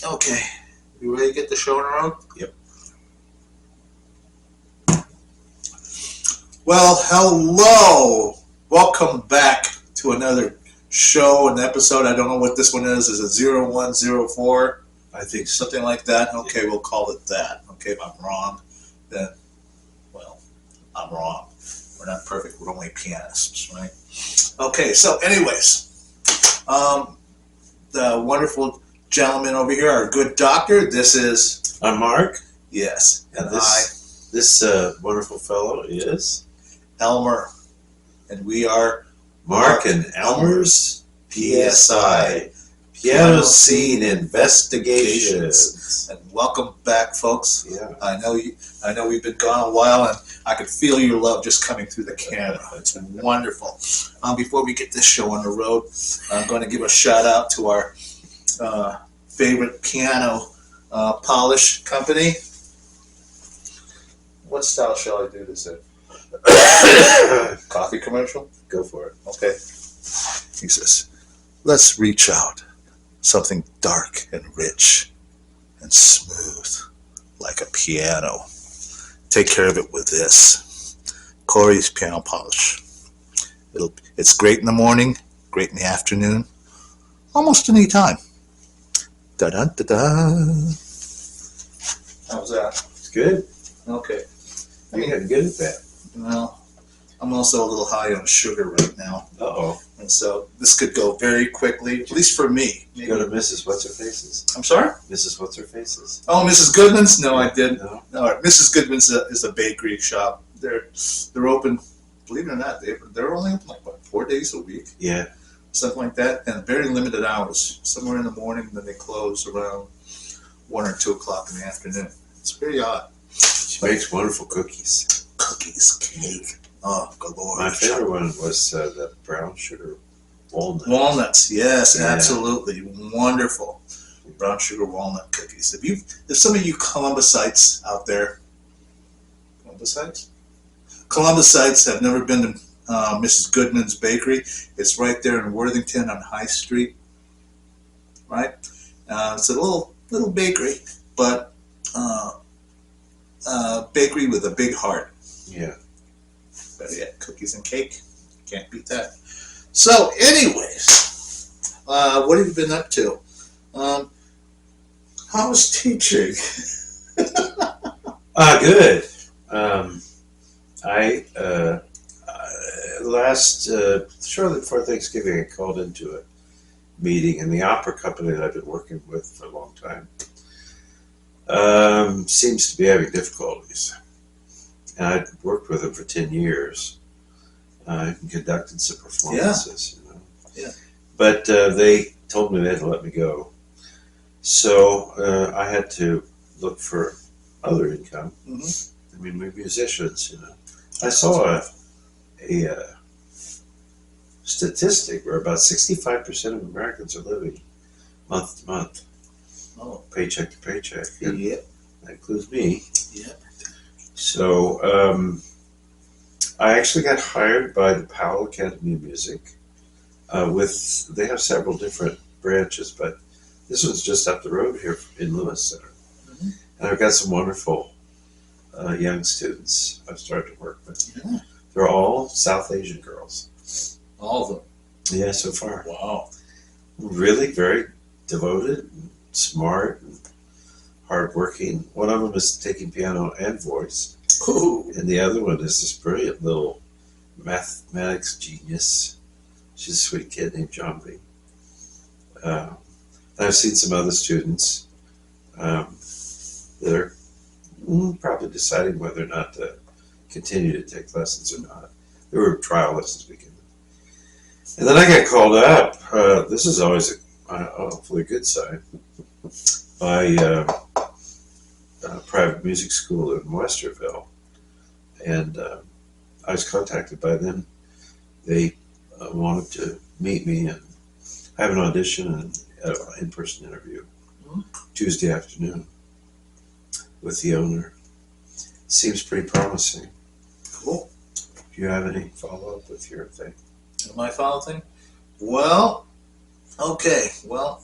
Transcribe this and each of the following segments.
Okay, you ready to get the show on the road? Yep. Well, hello. Welcome back to another show, an episode. I don't know what this one is. Is it 0104? I think so. Something like that? Okay, we'll call it that. Okay, if I'm wrong, then, well, I'm wrong. We're not perfect. We're only pianists, right? Okay, so anyways, the wonderful gentleman over here, our good doctor. This is... I'm Mark. Yes. And this wonderful fellow is... Elmer. And we are... Marc and Elmer's PSI. Piano Scene Investigations. And welcome back, folks. Yeah. I know we've been gone a while, and I could feel your love just coming through the camera. It's wonderful. Before we get this show on the road, I'm going to give a shout out to our favorite piano polish company. What style shall I do this in? Coffee commercial? Go for it. Okay. He says, let's reach out. Something dark and rich and smooth, like a piano. Take care of it with this. Corey's Piano Polish. It's great in the morning, great in the afternoon, almost any time. Da-da-da-da. How's that? It's good. Okay. You're getting good at that. Well, I'm also a little high on sugar right now. Uh-oh. And so this could go very quickly, at least for me. Did you go to Mrs. What's-Her-Face's? I'm sorry? Mrs. What's-Her-Face's. Oh, Mrs. Goodman's? No, I didn't. No? No, Mrs. Goodman's is a bakery shop. They're open, believe it or not, they're only open like, what, 4 days a week? Yeah. Something like that, and very limited hours. Somewhere in the morning, then they close around 1 or 2 o'clock in the afternoon. It's very odd. She makes wonderful cookies. Cookies, cake. Oh, galore. My favorite one was the brown sugar walnut. Walnuts, yes, Yeah. absolutely. Wonderful. Brown sugar walnut cookies. If some of you Columbusites out there, Columbusites have never been to Mrs. Goodman's Bakery. It's right there in Worthington on High Street, right? It's a little bakery, but bakery with a big heart. Yeah. Better yet, cookies and cake. Can't beat that. So, anyways, what have you been up to? How's teaching? Good. Shortly before Thanksgiving, I called into a meeting in the opera company that I've been working with for a long time. Seems to be having difficulties. And I'd worked with them for 10 years. Conducted some performances, you know. Yeah. But they told me they had to let me go. So I had to look for other income. Mm-hmm. I mean, we're musicians, you know. I saw a statistic where about 65% of Americans are living month to month. Oh. Paycheck to paycheck. Yep. That includes me. Yep. So I actually got hired by the Powell Academy of Music. They have several different branches, but this one's just up the road here in Lewis Center. Mm-hmm. And I've got some wonderful young students I've started to work with. Yeah. They're all South Asian girls. All of them. Yeah, so far. Wow. Really very devoted, and smart, and hardworking. One of them is taking piano and voice. Ooh. And the other one is this brilliant little mathematics genius. She's a sweet kid named John B. And I've seen some other students that are probably deciding whether or not to continue to take lessons or not. There were trial lessons beginning. And then I got called up. This is always hopefully a good sign. By a private music school in Westerville. And I was contacted by them. They wanted to meet me and have an audition and an in-person interview Tuesday afternoon with the owner. Seems pretty promising. Cool. Do you have any follow-up with your thing? My final thing? Well, okay. Well,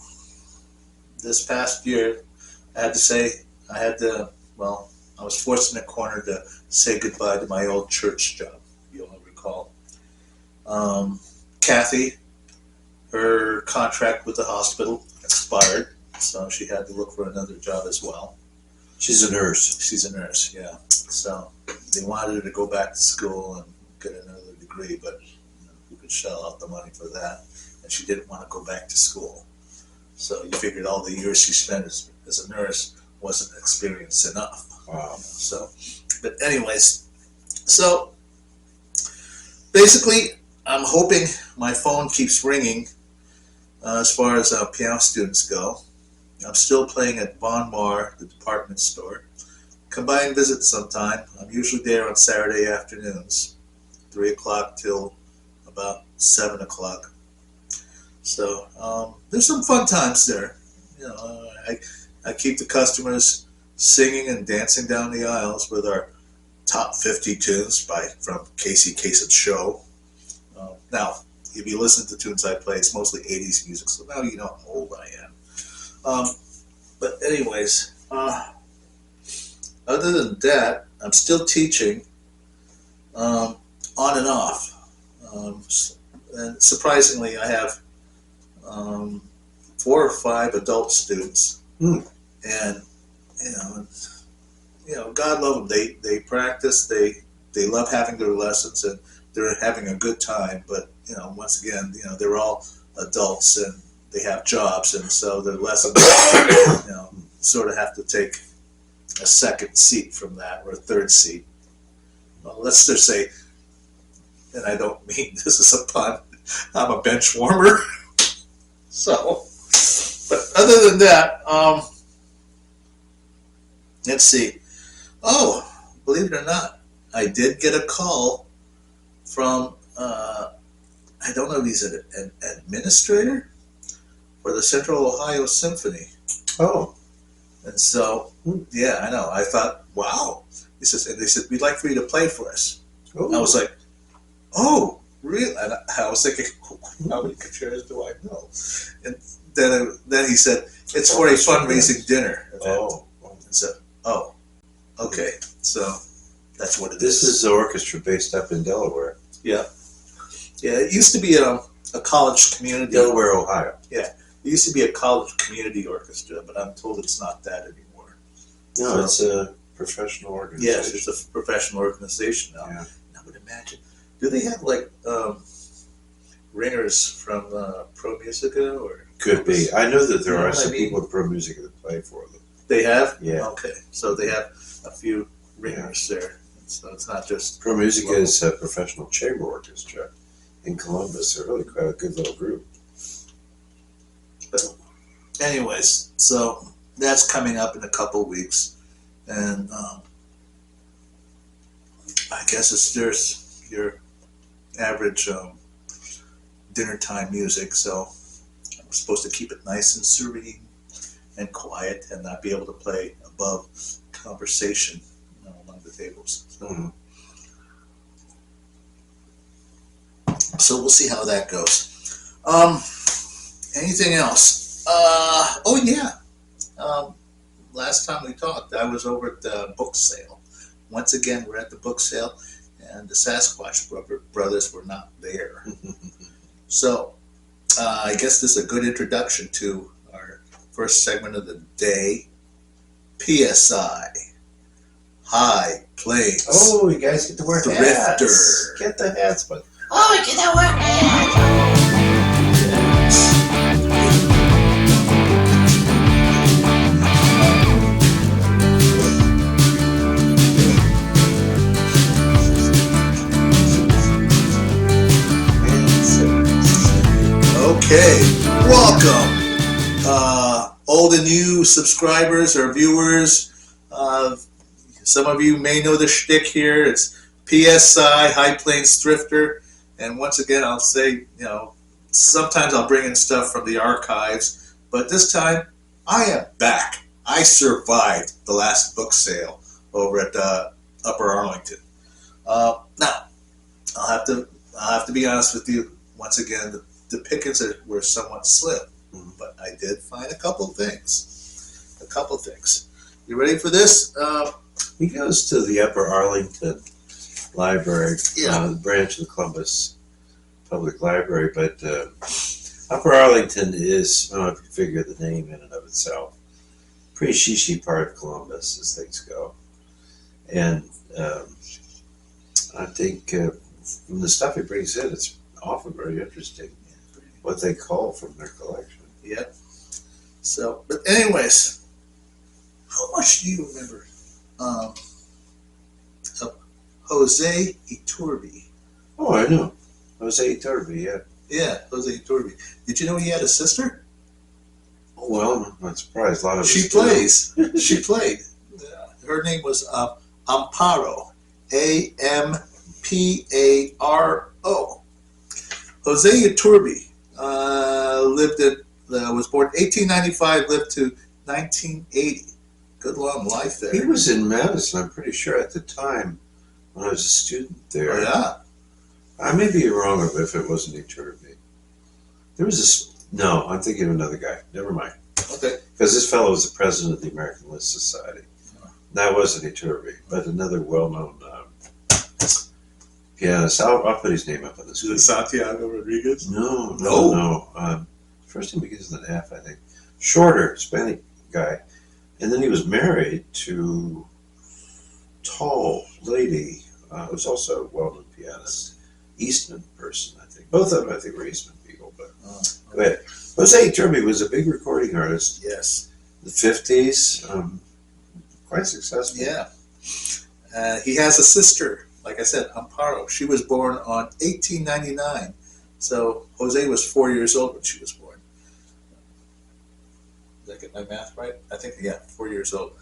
this past year, I had to say, I was forced in a corner to say goodbye to my old church job, you'll recall. Kathy, her contract with the hospital expired, so she had to look for another job as well. She's a nurse. She's a nurse, yeah. So they wanted her to go back to school and get another degree, but who could shell out the money for that? And she didn't want to go back to school. So you figured all the years she spent as a nurse wasn't experience enough. Wow. So, but anyways, so basically, I'm hoping my phone keeps ringing as far as piano students go. I'm still playing at Bon Mar, the department store. Come by and visit sometime. I'm usually there on Saturday afternoons, 3 o'clock till about 7 o'clock. So there's some fun times there. You know, I keep the customers singing and dancing down the aisles with our top 50 tunes from Casey Kasem's show. Now, if you listen to tunes I play, it's mostly 80s music, so now you know how old I am. But anyways, other than that, I'm still teaching on and off. And surprisingly, I have 4 or 5 adult students. And God love them. They practice. They love having their lessons, and they're having a good time. But once again, they're all adults and they have jobs, and so their lessons, sort of have to take a second seat from that, or a third seat. Well, let's just say, and I don't mean this is a pun, I'm a bench warmer. So, but other than that, let's see. Oh, believe it or not, I did get a call from, I don't know if he's an administrator for the Central Ohio Symphony. Oh. And so, yeah, I know. I thought, wow. He says, and they said, we'd like for you to play for us. Ooh. I was like, oh, really? And I was thinking, how many concertos do I know? And then he said, it's for a fundraising dinner event. Oh. And so, oh, okay. So that's what it This is the orchestra based up in Delaware. Yeah. Yeah, it used to be a college community. Delaware, Ohio. Yeah. It used to be a college community orchestra, but I'm told it's not that anymore. No, it's a professional organization. Yes, it's a professional organization now. Yeah. I would imagine. Do they have like ringers from Pro Musica or? Could be. I know that there You know are what I some mean? people at Pro Music that play for them. They have? Yeah. Okay, so they have a few ringers there. So it's not just Pro Music is a professional chamber orchestra in Columbus. They're really quite a good little group. But anyways, so that's coming up in a couple of weeks, and I guess it's just your average dinner time music. So I'm supposed to keep it nice and serene and quiet, and not be able to play above conversation among the tables. So, so we'll see how that goes. Anything else? Oh yeah. Last time we talked, I was over at the book sale. Once again, we're at the book sale. and the Sasquatch brothers were not there. So I guess this is a good introduction to our first segment of the day, PSI, High Plains. Oh, you guys get to wear hats. Thrifter. Get the hats, but Oh, we get to wear hats. Okay, welcome, old and new subscribers or viewers. Some of you may know the shtick here. It's PSI, High Plains Thrifter. And once again, I'll say, sometimes I'll bring in stuff from the archives, but this time I am back. I survived the last book sale over at Upper Arlington. Now, I'll have to be honest with you. Once again, the pickings were somewhat slim, but I did find a couple things. You ready for this? he goes to the Upper Arlington Library, the branch of the Columbus Public Library. But Upper Arlington is, I don't know if you figure the name in and of itself, pretty shishy part of Columbus as things go. And I think from the stuff he brings in, it's often very interesting what they call from their collection. Yep. So, but anyways, how much do you remember of Jose Iturbi? Oh, I know. Jose Iturbi, yeah. Yeah, Jose Iturbi. Did you know he had a sister? Oh, well, I'm not surprised. A lot of She us do. plays. She played. Her name was Amparo. Amparo. Jose Iturbi was born 1895, lived to 1980. Good long life there. He was in Madison, I'm pretty sure, at the time when I was a student there. Oh, yeah. I may be wrong if it wasn't Iturbi. There was this. No, I'm thinking of another guy. Never mind. Okay. Because this fellow was the president of the American List Society. That wasn't Iturbi, but another well-known pianist. I'll put his name up on the screen. Is it Santiago Rodriguez? No. First name begins with an F, I think. Shorter, Hispanic guy. And then he was married to a tall lady who's also a well-known pianist. Eastman person, I think. Both of them, I think, were Eastman people. But go ahead. Jose Iturbi was a big recording artist. Yes. The 50s. Quite successful. Yeah. He has a sister, like I said, Amparo. She was born on 1899. So Jose was 4 years old when she was born. Did I get my math right? I think, 4 years old.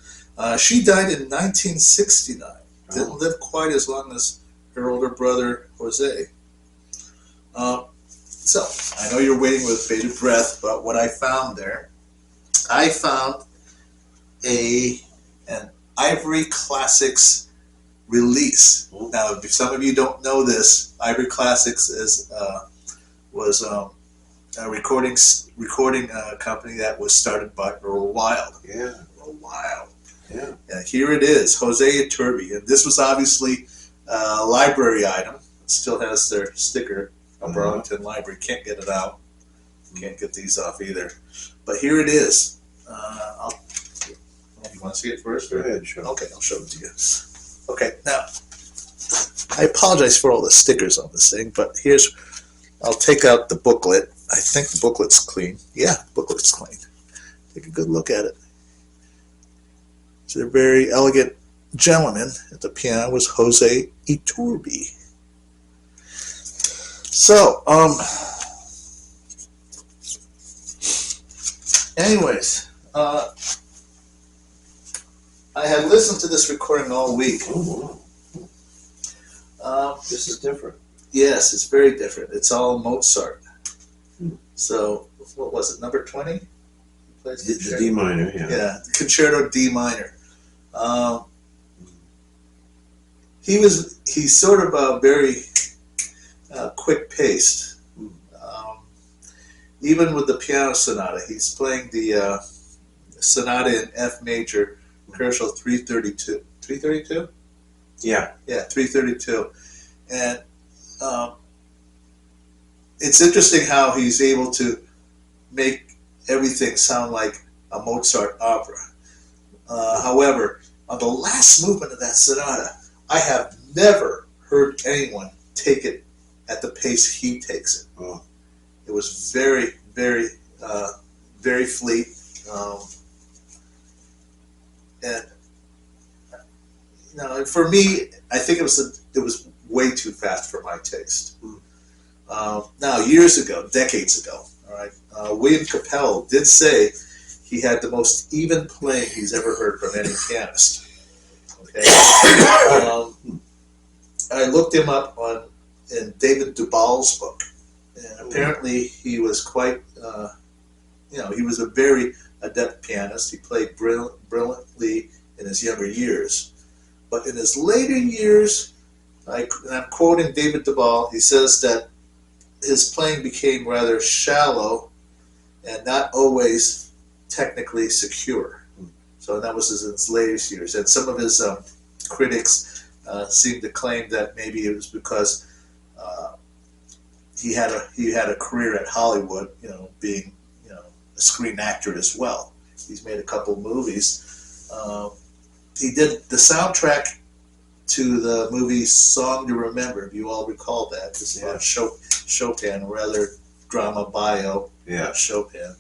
She died in 1969. Didn't live quite as long as her older brother, Jose. So, I know you're waiting with bated breath, but what I found there, I found an Ivory Classics release. Now, if some of you don't know this, Ivory Classics was a recording company that was started by Earl Wild. Yeah. Earl Wild. Yeah. And here it is, Jose Iturbi. And this was obviously a library item. It still has their sticker, Upper Arlington Library. Can't get it out. Can't get these off either. But here it is. You want to see it first? Go ahead, show. Okay, I'll show it to you. Okay, now, I apologize for all the stickers on this thing, but I'll take out the booklet. I think the booklet's clean. Yeah, the booklet's clean. Take a good look at it. It's a very elegant gentleman at the piano was Jose Iturbi. So, anyways, I had listened to this recording all week. Oh, wow. This is different. Yes, it's very different. It's all Mozart. So, what was it, number 20? The D minor, yeah. Yeah, the Concerto D minor. He's sort of a very quick-paced. Even with the piano sonata, he's playing the sonata in F major, Commercial 332. 332? Yeah. Yeah, 332. And it's interesting how he's able to make everything sound like a Mozart opera. However, on the last movement of that sonata, I have never heard anyone take it at the pace he takes it. Oh. It was very, very, very fleet, and for me, I think it was way too fast for my taste. Now, years ago, decades ago, all right, William Capell did say he had the most even playing he's ever heard from any pianist. Okay, I looked him up in David Dubal's book, and apparently he was quite, he was a very adept pianist. He played brilliantly in his younger years, but in his later years, and I'm quoting David Dubal, he says that his playing became rather shallow and not always technically secure. So that was in his latest years. And some of his critics seem to claim that maybe it was because he had a career at Hollywood, being a screen actor as well. He's made a couple movies. He did the soundtrack to the movie Song to Remember, if you all recall that. This is about Chopin, a rather drama bio about Chopin.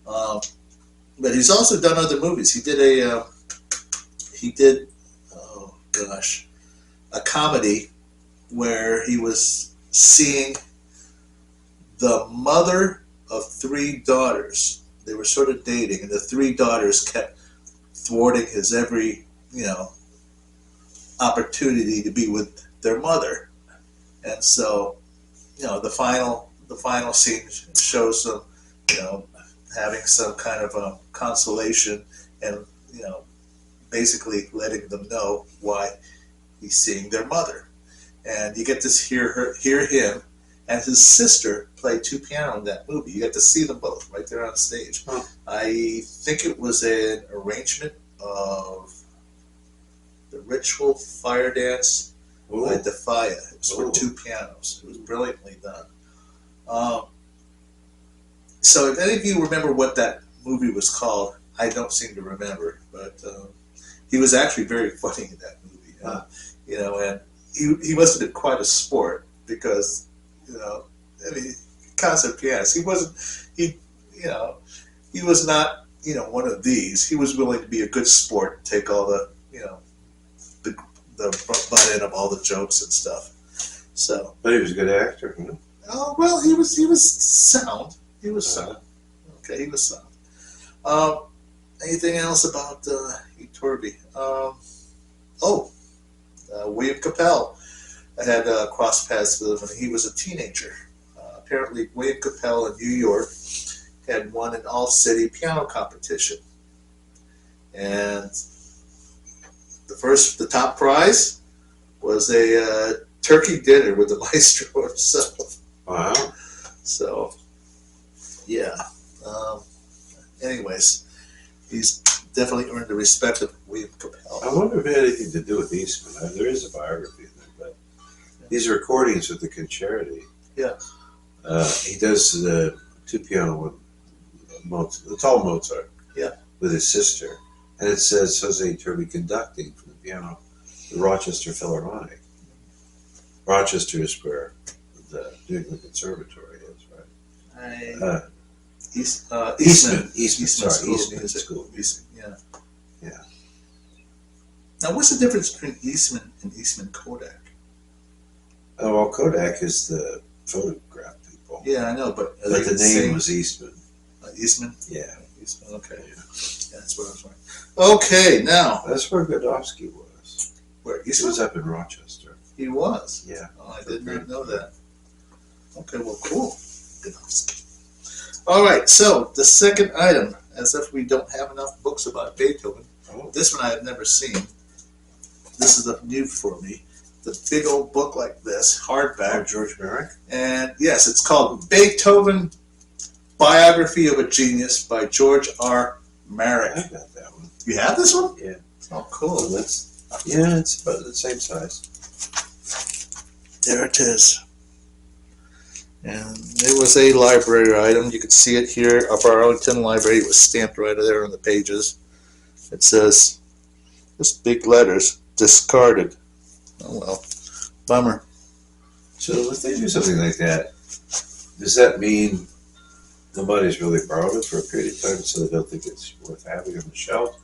But he's also done other movies. He did a comedy where he was seeing the mother of three daughters. They were sort of dating, and the three daughters kept thwarting his every, opportunity to be with their mother. And so, the final scene shows them, having some kind of consolation and, basically letting them know why he's seeing their mother. And you get to hear him and his sister play two piano in that movie. You get to see them both right there on stage. Huh. I think it was an arrangement of the Ritual Fire Dance by Defia. It was for two pianos. It was brilliantly done. So if any of you remember what that movie was called, I don't seem to remember, but he was actually very funny in that movie. And he must have been quite a sport because, concert pianist, he was not, one of these. He was willing to be a good sport and take all the, the butt end of all the jokes and stuff. So. But he was a good actor, huh? Oh, well, he was sound. He was sound. Okay, he was sound. Anything else about Iturbi? William Capell. I had crossed paths with him when he was a teenager. Apparently, William Capell in New York had won an all-city piano competition. And the top prize was a turkey dinner with the maestro himself. Wow. So, yeah. Anyways, he's definitely earned the respect of William Capell. I wonder if it had anything to do with Eastman. There is a biography in there, but these recordings with the concerti. Yeah. He does the two piano with Mozart, the tall Mozart. Yeah. With his sister, and it says Jose Iturbi conducting from the piano, the Rochester Philharmonic. Rochester is where the New England Conservatory is, right? Eastman School. Yeah. Yeah. Now, what's the difference between Eastman and Eastman Kodak? Oh, well, Kodak is the photograph people. Yeah, I know, but the name was Eastman. Eastman? Yeah. Eastman, okay. Yeah, that's what I was wondering. Okay, now. That's where Godofsky was. Where, Eastman? He was up in Rochester. He was? Yeah. Oh, I did not know that. Okay, well, cool. Godofsky. All right, so the second item, as if we don't have enough books about Beethoven, this one I have never seen. This is new for me. The big old book like this, hardback. Oh, George Marek? And yes, it's called Beethoven, Biography of a Genius by George R. Marek. I got that one. You have this one? Yeah. Oh, cool. It's about the same size. There it is. And it was a library item. You could see it here, Upper Arlington Library. It was stamped right there on the pages. It says, just big letters, discarded. Oh well, bummer. So if they do something like that, does that mean nobody's really borrowed it for a period of time, so they don't think it's worth having on the shelf?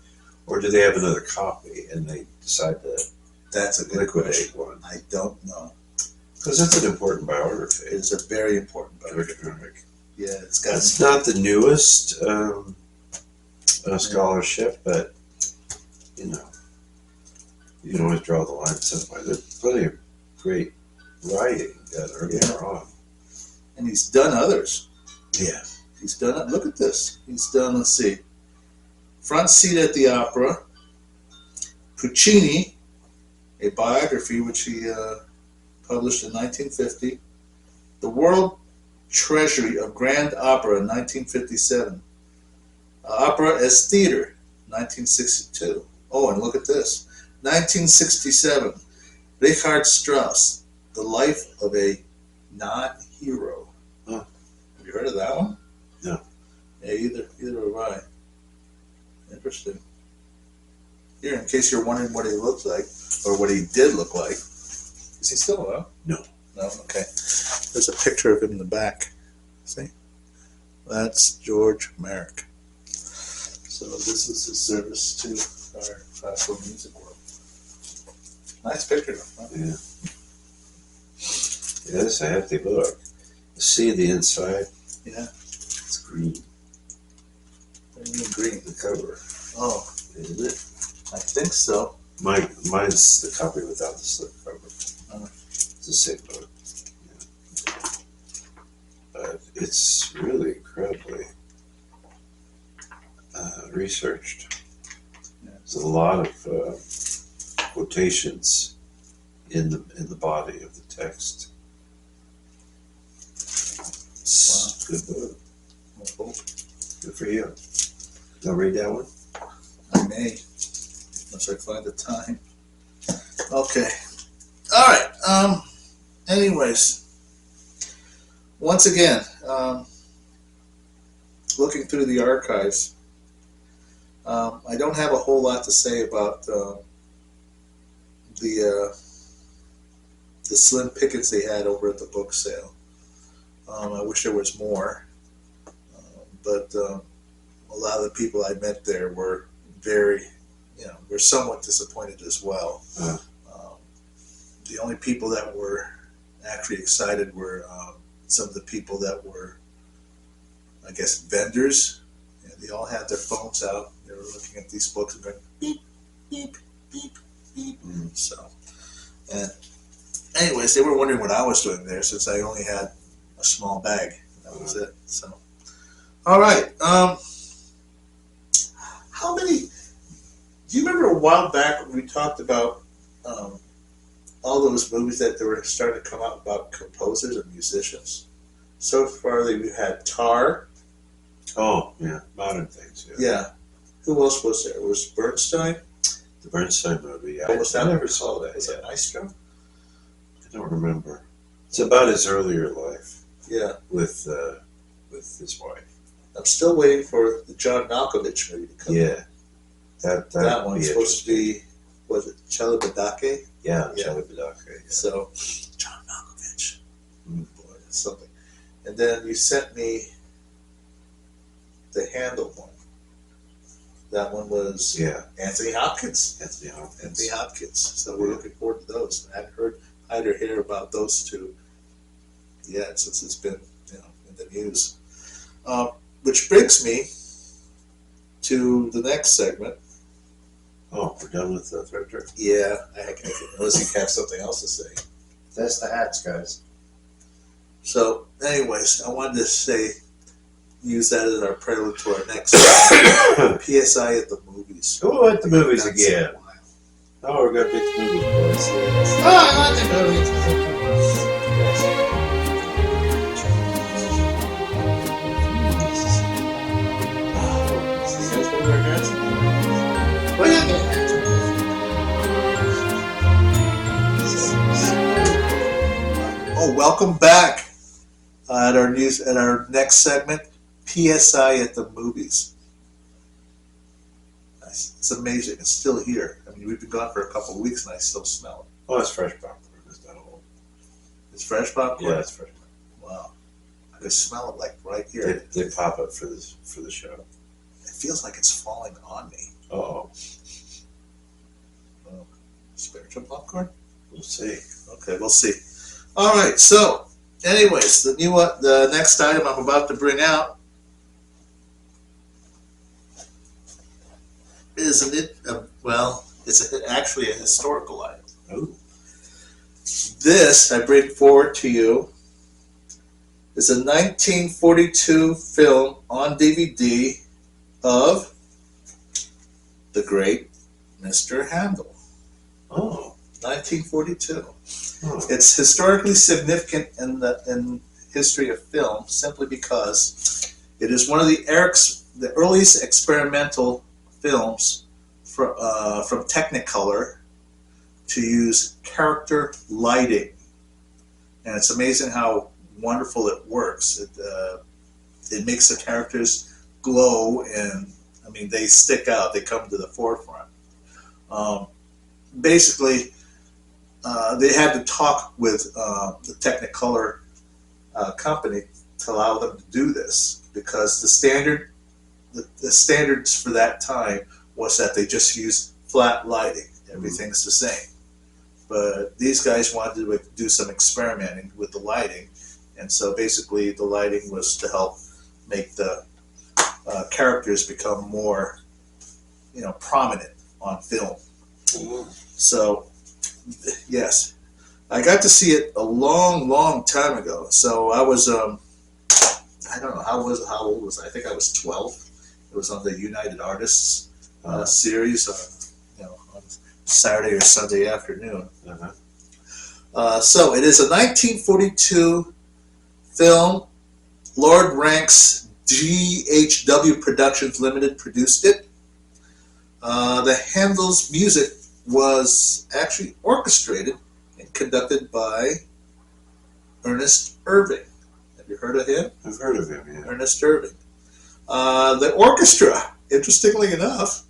Or do they have another copy and they decide to That's a good liquidate question. one? I don't know. Because that's an important biography. It's a very important George biography. Henrik. Yeah, it's got. It's not the newest scholarship, but you know, you can always draw the line somewhere. There's plenty of great writing done earlier on. And he's done others. Yeah. He's done. Look at this. He's done. Let's see. Front Seat at the Opera. Puccini, a biography which he published in 1950. The World Treasury of Grand Opera in 1957. Opera as Theater, 1962. Oh, and look at this. 1967. Richard Strauss, The Life of a Non-Hero. Huh. Have you heard of that one? No. Yeah, either have I. Interesting. Here, in case you're wondering what he looks like, or what he did look like. Is he still around? No. No? Okay. There's a picture of him in the back. See? That's George Marc. So this was his service to our classical music world. Nice picture, huh? Yeah. Yeah, that's a hefty book. See the inside? Yeah. It's green. Green. The cover. Oh, Isn't it? I think so. Mine's the copy without the slip cover. Oh. It's the same book. Yeah. It's really incredibly researched. Yeah. There's a lot of quotations in the body of the text. It's Wow. good book. Oh, Good for you. You'll read that one? I may, unless I find the time. Okay. All right. Anyways, once again, looking through the archives, I don't have a whole lot to say about the slim pickets they had over at the book sale. I wish there was more, but a lot of the people I met there were very, were somewhat disappointed as well. The only people that were actually excited were some of the people that were, I guess, vendors. They all had their phones out. They were looking at these books and going beep, beep, beep, beep. So, and anyways, they were wondering what I was doing there since I only had a small bag. That was it. So, all right. How many? Do you remember a while back when we talked about all those movies that they were starting to come out about composers and musicians? So far, we've had Tar. Oh, yeah. Modern things, yeah. Yeah. Who else was there? Was Bernstein? The Bernstein movie, yeah. What was that? I never saw that. Was yet. that Maestro? I don't remember. It's about his earlier life Yeah. with his wife. I'm still waiting for the John Malkovich movie to come out. Yeah. That one's supposed to be, was it Chelibadake? Yeah, Yeah. Chelibadake. Yeah. So, John Malkovich. Boy, that's something. And then you sent me the Handel one. That one was Anthony Hopkins. Anthony Hopkins. Anthony Hopkins. So we're looking forward to those. I hadn't heard either hear about those two yet since it's been in the news. Which brings me to the next segment. Oh, we're done with the Thrifter? Yeah, unless you have something else to say. That's the hats, guys. So, anyways, I wanted to use that as our prelude to our next PSI at the movies. Oh, at the movies That's again. a while. Oh, we're going to pick the movies, boys. Oh, I like the movies. So you guys know where our hats are? We're not getting that. back at our next segment, PSI at the movies. It's amazing. It's still here. I mean, we've been gone for a couple of weeks, and I still smell it. Oh, it's fresh popcorn. It's not old. It's fresh popcorn. Yeah, it's fresh popcorn. Wow, I can smell it like right here. They pop up for the show. It feels like it's falling on me. Oh, Spiritual popcorn. we'll see. Okay, we'll see. All right. So, anyways, the next item I'm about to bring out isn't it? It's actually a historical item. Oh, This I bring forward to you is a 1942 film on DVD of the great Mr. Handel. oh, 1942. oh. It's historically significant in history of film simply because it is one of the earliest experimental films from Technicolor to use character lighting, and it's amazing how wonderful it works. It makes the characters glow, and I mean they stick out. They come to the forefront. Basically, they had to talk with the Technicolor company to allow them to do this because the standards for that time was that they just used flat lighting. Everything's the same. But these guys wanted to do some experimenting with the lighting, and so basically the lighting was to help make the characters become more, prominent on film. So, yes, I got to see it a long, long time ago. So I was, I don't know, how old was I? I think I was 12. It was on the United Artists series, on Saturday or Sunday afternoon. So it is a 1942 film. Lord Ranks GHW Productions Limited produced it. The Handel's music was actually orchestrated and conducted by Ernest Irving. Have you heard of him? I've heard of him, yeah. Ernest Irving. The orchestra, interestingly enough,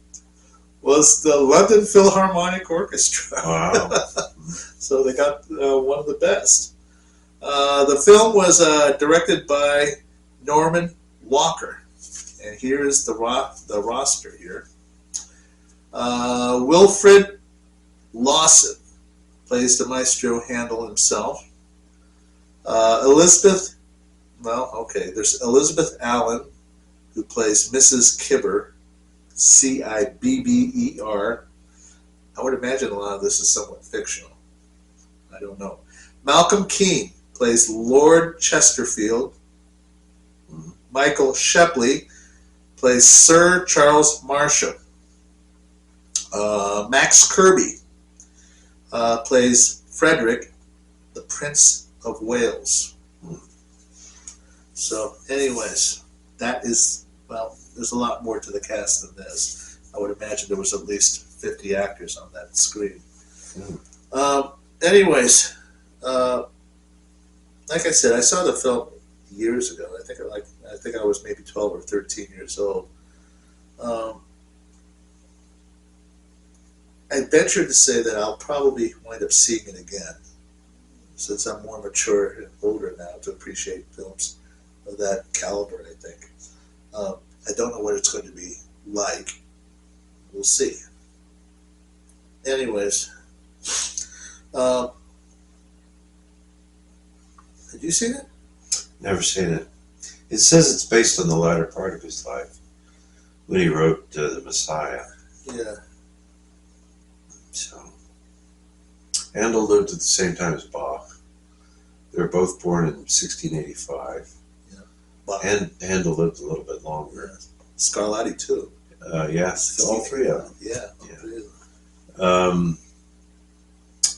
was the London Philharmonic Orchestra. Wow. So they got one of the best. The film was directed by Norman Walker. And here is the roster here. Wilfrid Lawson plays the maestro Handel himself. There's Elizabeth Allen, who plays Mrs. Kibber, Cibber. I would imagine a lot of this is somewhat fictional. I don't know. Malcolm Keane plays Lord Chesterfield. Michael Shepley plays Sir Charles Marshall. Max Kirby plays Frederick, the Prince of Wales. So, anyways, that is, there's a lot more to the cast than this. I would imagine there was at least 50 actors on that screen. Anyways, like I said, I saw the film years ago. I think I was maybe 12 or 13 years old. I venture to say that I'll probably wind up seeing it again, since I'm more mature and older now to appreciate films of that caliber, I think. I don't know what it's going to be like. We'll see. Anyways, had you seen it? Never seen it. It says it's based on the latter part of his life, when he wrote The Messiah. Yeah. So, Handel lived at the same time as Bach. They were both born in 1685. Yeah. Bach. And Handel lived a little bit longer. Yeah. Scarlatti too. Yes, all three of them. Yeah.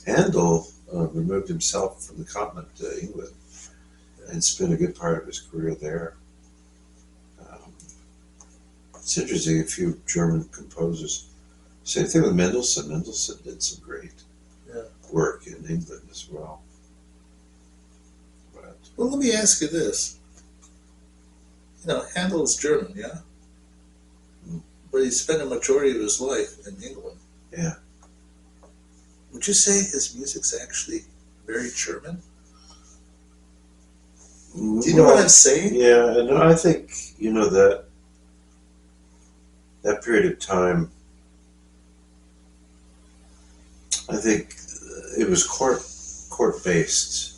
Handel removed himself from the continent to England and spent a good part of his career there. It's interesting, a few German composers. Same thing with Mendelssohn. Mendelssohn did some great work in England as well. But Well, let me ask you this. You know, Handel is German, yeah? But he spent a majority of his life in England. Yeah. Would you say his music's actually very German? Do you know what I'm saying? Yeah, and I think, you know, that period of time, I think it was court-based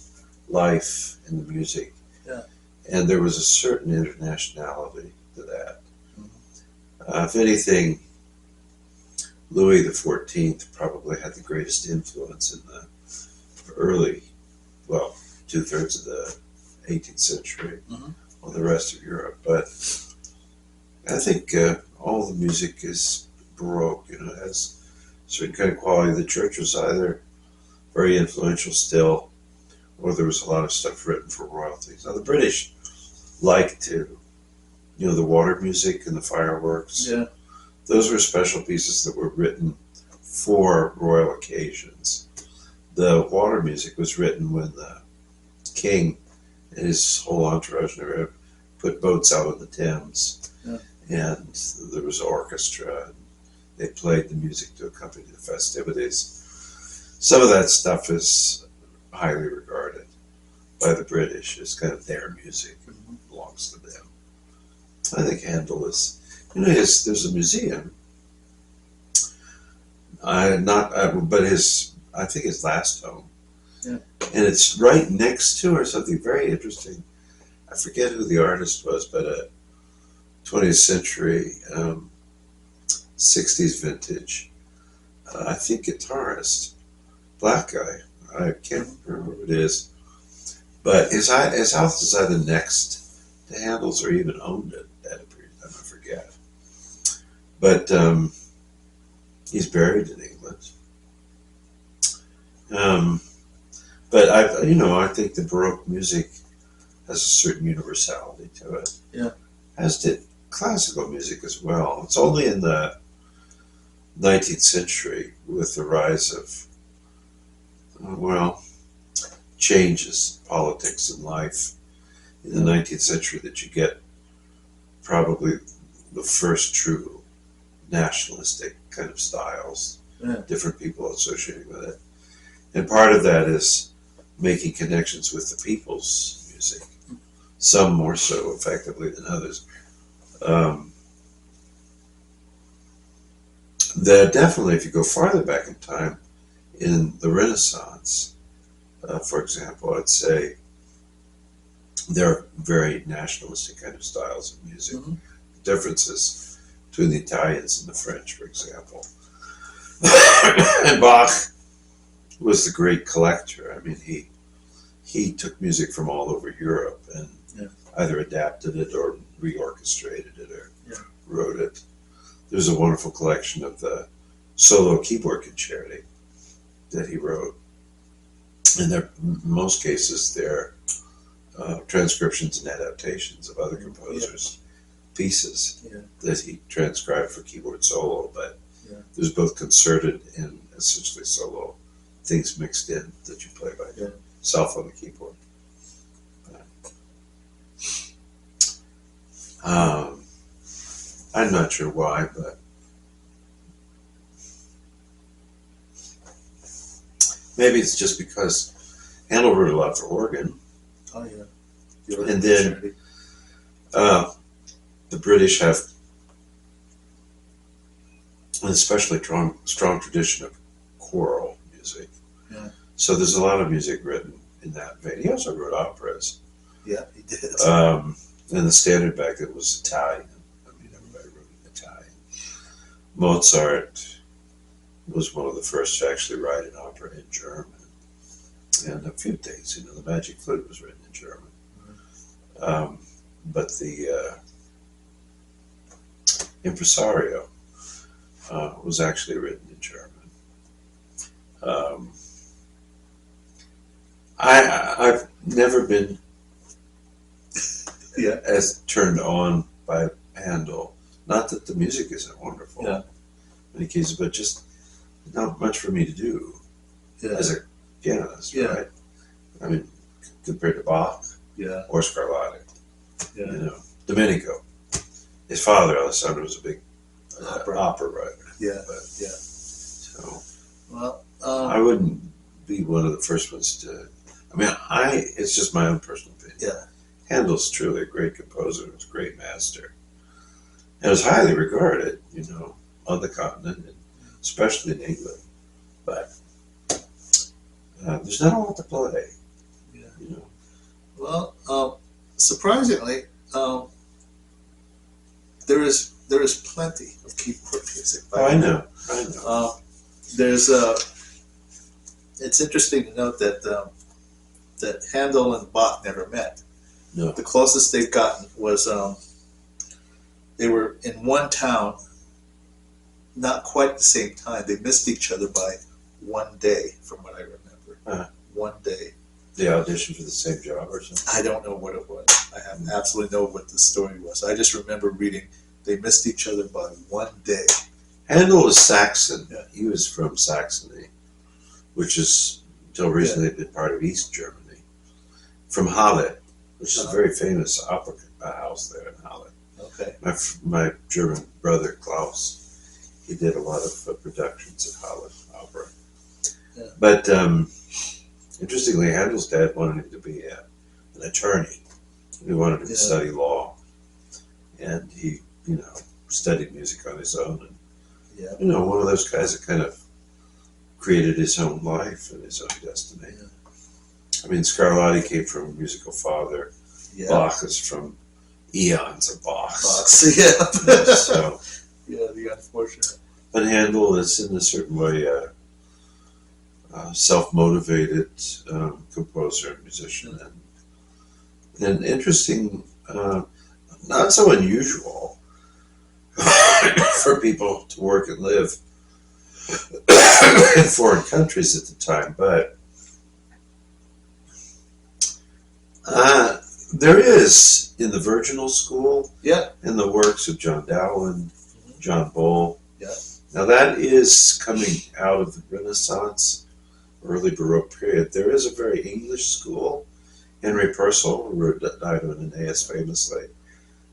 life in the music. Yeah. And there was a certain internationality to that. If anything, Louis XIV probably had the greatest influence in the early, well, 2/3 of the 18th century on the rest of Europe. But I think all the music is Baroque, you know, it has a certain kind of quality. The church was either very influential still, or there was a lot of stuff written for royalties. Now, the British liked to, you know, the water music and the fireworks. Yeah. Those were special pieces that were written for royal occasions. The water music was written when the king and his whole entourage never put boats out on the Thames. Yeah. And there was an orchestra, and they played the music to accompany the festivities. Some of that stuff is highly regarded by the British as kind of their music and belongs to them. I think Handel is, you know, there's a museum. But I think his last home. Yeah. And it's right next to, or something very interesting. I forget who the artist was, but a 20th century, 60s vintage, I think guitarist, black guy. I can't remember who it is. But his house is either next to Handel's or even owned it at a period of time. I forget. But he's buried in England. But I think the Baroque music has a certain universality to it. Yeah. As did classical music as well. It's only in the 19th century, with the rise of, changes, politics and life in the 19th century, that you get probably the first true nationalistic kind of styles, different people associating with it. And part of that is making connections with the people's music, some more so effectively than others. Definitely, if you go farther back in time, in the Renaissance, for example, I'd say there are very nationalistic kind of styles of music. Differences between the Italians and the French, for example. And Bach was the great collector. I mean, he took music from all over Europe and either adapted it or reorchestrated it or wrote it. There's a wonderful collection of the solo keyboard concerti that he wrote. And in most cases, they're transcriptions and adaptations of other composers' pieces that he transcribed for keyboard solo. But there's both concerted and essentially solo things mixed in that you play by yourself on the keyboard. I'm not sure why, but maybe it's just because Handel wrote a lot for organ. Oh, yeah. And then the British have an especially strong tradition of choral music. Yeah. So there's a lot of music written in that vein. He also wrote operas. Yeah, he did. And the standard back then was Italian. I mean, everybody wrote in Italian. Mozart was one of the first to actually write an opera in German. And a few things, the Magic Flute was written in German. But the Impresario was actually written in German. I've never been as turned on by Handel. Not that the music isn't wonderful in many cases, but just not much for me to do as a pianist, right? I mean, compared to Bach, Yeah. or Scarlatti. Yeah. You know, Domenico. His father, Alessandro, was a big opera writer. Yeah. But, Yeah. so Well, I wouldn't be one of the first ones to. I mean, it's just my own personal opinion. Yeah. Handel's truly a great composer. He was a great master. And was highly regarded, you know, on the continent, and especially in England. But there's not a lot to play. Yeah. You know. Well, surprisingly, there is plenty of keyboard music. I know. There's it's interesting to note that that Handel and Bach never met. No. The closest they've gotten was they were in one town, not quite at the same time. They missed each other by one day, from what I remember. One day. They auditioned for the same job or something. I don't know what it was. I have absolutely know what the story was. I just remember reading they missed each other by one day. Handel was Saxon. Yeah. He was from Saxony, which is until recently been part of East Germany. From Halle, which is a very famous opera house there in Halle. Okay. My German brother Klaus, he did a lot of productions at Halle Opera. Yeah. But interestingly, Handel's dad wanted him to be an attorney. He wanted him to study law, and he, you know, studied music on his own. And you know, one of those guys that kind of created his own life and his own destiny. Yeah. I mean, Scarlatti came from a musical father. Yeah. Bach is from eons of Bachs. Box. Yeah. So, Yeah, the unfortunate. but Handel is in a certain way self-motivated composer and musician, and interesting, not so unusual for people to work and live in foreign countries at the time, but there is in the virginal school, in the works of John Dowland, John Bull. Yeah. Now that is coming out of the Renaissance, early Baroque period. There is a very English school. Henry Purcell, who died of an Aeneas famously.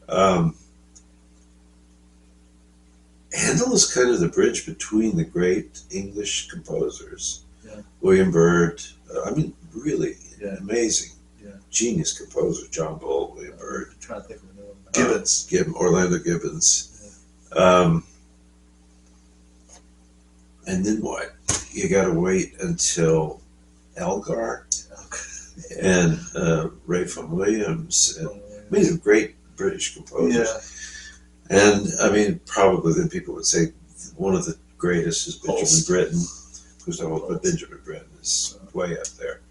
Handel is kind of the bridge between the great English composers, William Byrd. I mean, really amazing, genius composer, John Bull, William Byrd. I'm trying to think of another one. Gibbons. Orlando Gibbons. And then what? You got to wait until Elgar and Ray von Williams. And, I mean, he's a great British composer. And I mean, probably then people would say one of the greatest is Benjamin Britten, who's old, but Benjamin Britten is way up there.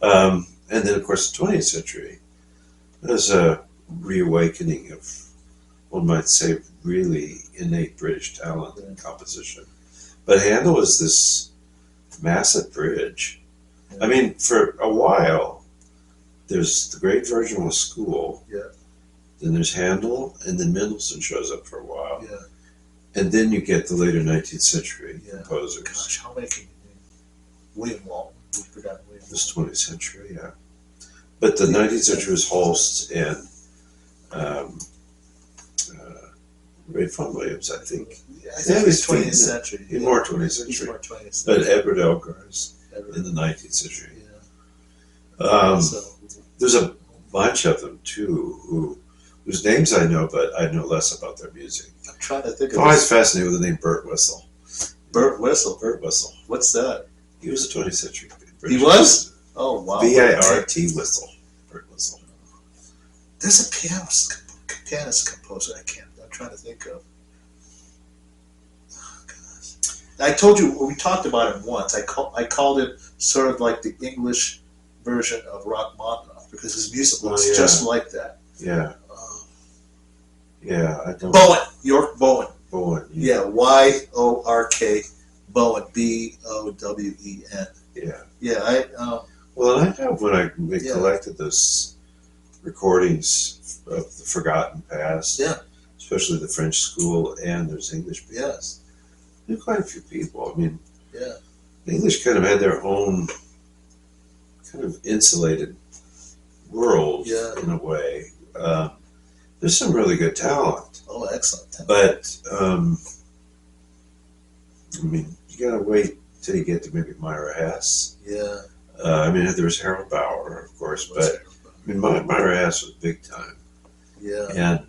And then, of course, the 20th century, there's a reawakening of, one might say, really innate British talent in composition. But Handel is this massive bridge. I mean, for a while, there's the great virginal school. Then there's Handel, and then Mendelssohn shows up for a while. And then you get the later 19th century composers. Gosh, how many can you name? William Walton. We forgot William. This 20th century, But the 19th century was Holst and Ray von Williams, I think. I think it's 20th century. He's more 20th century. He's more 20th century. But Edward Elgar's in the 19th century. There's a bunch of them, too, whose names I know, but I know less about their music. I'm trying to think of I'm always fascinated with the name Burt Whistle. Burt Whistle. Burt Whistle. What's that? He was a 20th century He was? Oh, wow. B-I-R-T Whistle. Burt Whistle. There's a pianist composer I'm trying to think of. Oh, gosh. I told you, we talked about him once. I called him sort of like the English version of Rachmaninoff because his music looks just like that. I don't. Bowen. York Bowen. Bowen. Y-O-R-K. Bowen. B-O-W-E-N. Well, I know when we collected those recordings of the forgotten past, especially the French school and there's English pianists. There are quite a few people. I mean, the English kind of had their own kind of insulated world Yeah. in a way. There's some really good talent, Oh, excellent. but I mean, you gotta wait till you get to maybe Myra Hess. Yeah. I mean, there was Harold Bauer, of course, but I mean, Myra Hess was big time. Yeah. And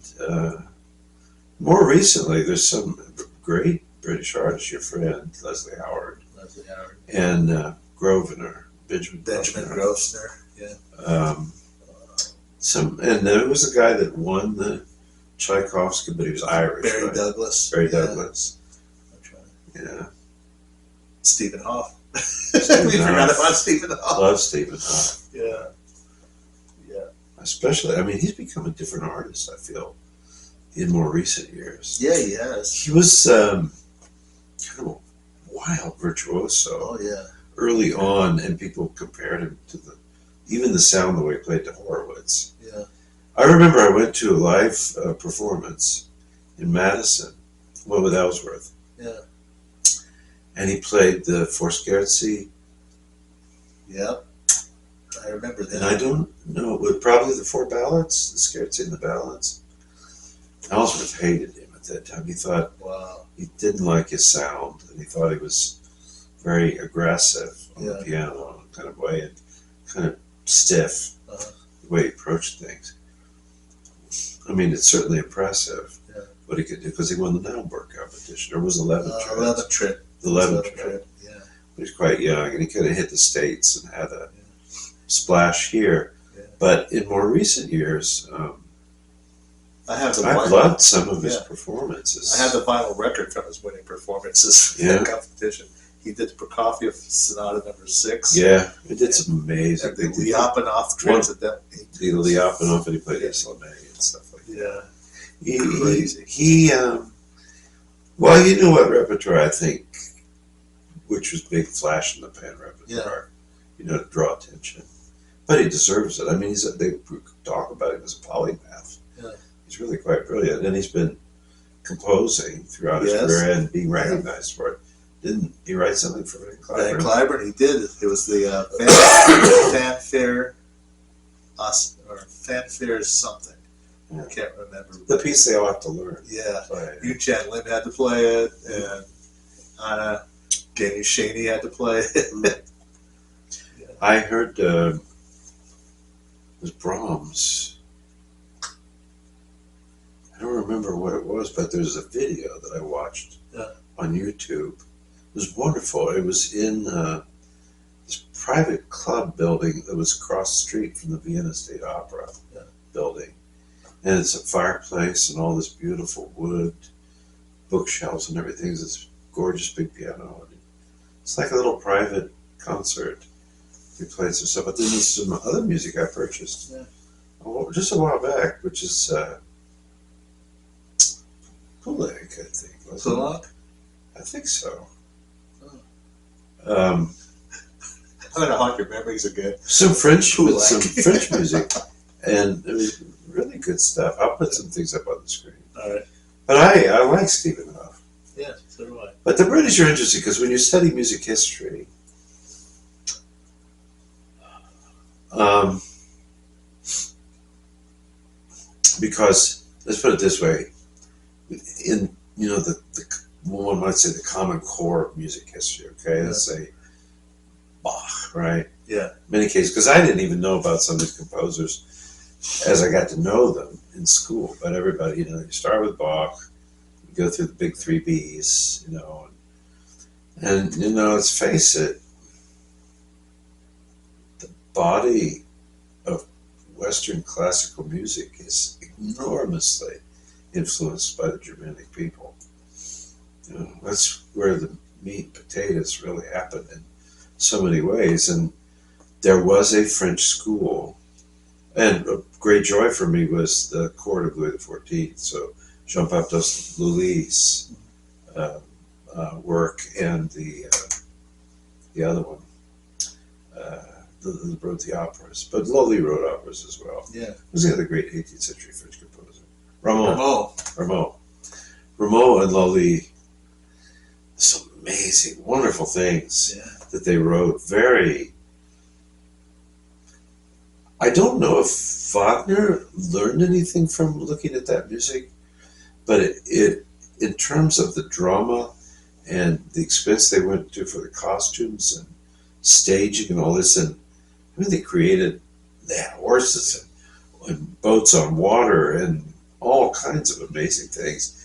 more recently, there's some great British artists. Your friend Leslie Howard Leslie Howard. and Grosvenor, Benjamin Grosvenor. Grosvenor. Yeah. And there was a guy that won the Tchaikovsky, but he was Irish. Barry right? Douglas. Barry Yeah. Douglas. I'm trying. Yeah. Stephen Hough. Stephen We forgot Hough. about Stephen Hough. Love Stephen Hough. Yeah. Yeah. Especially, I mean, he's become a different artist, I feel, in more recent years. Yeah, he has. He was kind of a wild virtuoso Oh, yeah. early on, and people compared him to even the sound the way he played to Horowitz. Yeah. I remember I went to a live performance in Madison, one with Ellsworth, Yeah. and he played the Four Scherzi, Yeah. I remember that. and I don't know, probably the Four Ballads, the Scherzi and the Ballads. Ellsworth hated him at that time. He thought Wow. he didn't like his sound, and he thought he was very aggressive on the piano kind of way, and kind of stiff the way he approached things. I mean, it's certainly impressive what he could do, because he won the Naumburg competition, or was 11 trip. 11 trip. The 11 trip. Yeah. He was quite young, and he could have hit the States and had a splash here. Yeah. But in more recent years, I've loved some of his performances. I have the vinyl record from his winning performances in that competition. He did the Prokofiev Sonata No. 6. Yeah, he did some amazing The things. Liapanov Transcendental. The Liapanov, and he played Islamé and stuff like that. Yeah. He well, you know what repertoire I think, which was big flash in the pan repertoire, you know, to draw attention. But he deserves it. I mean, they talk about him as a polymath. Yeah. He's really quite brilliant, and he's been composing throughout his career and being recognized for it. Didn't he write something for Van Cliburn? Van Cliburn, he did. It was the fanfare, or fanfare something. Yeah. I can't remember. The piece they all have to learn. Yeah. Right. Yu Chan Lim had to play it, and Anna Ganu Shaney had to play it. I heard it was Brahms. I don't remember what it was, but there's a video that I watched on YouTube. It was wonderful. It was in this private club building that was across the street from the Vienna State Opera building. And it's a fireplace and all this beautiful wood, bookshelves and everything. It's this gorgeous big piano. It's like a little private concert. He played some stuff, but then there's some other music I purchased just a while back, which is Pulag, I think. Pulag? I think so. I'm gonna haunt your memories again. Some French Pulag. music, and it was really good stuff. I'll put some things up on the screen. All right. But I like Stephen Hough. Yeah, so do I. But the British are interesting because when you study music history, because let's put it this way, in the one might say the common core of music history. Okay, let's say Bach, right? Yeah. In many cases, because I didn't even know about some of these composers as I got to know them in school. But everybody, you start with Bach, you go through the big 3 B's, and let's face it, the body of Western classical music is enormously influenced by the Germanic people. That's where the meat and potatoes really happened in so many ways. And there was a French school, and a great joy for me was the court of Louis XIV. So Jean-Baptiste Lully's work, and the other one, that wrote the operas. But Lully wrote operas as well. Yeah. Who was the other great 18th century French composer? Rameau and Lully. Some amazing, wonderful things that they wrote. Very, I don't know if Wagner learned anything from looking at that music, but it in terms of the drama and the expense they went to for the costumes and staging and all this, and I mean, they had horses and boats on water and all kinds of amazing things.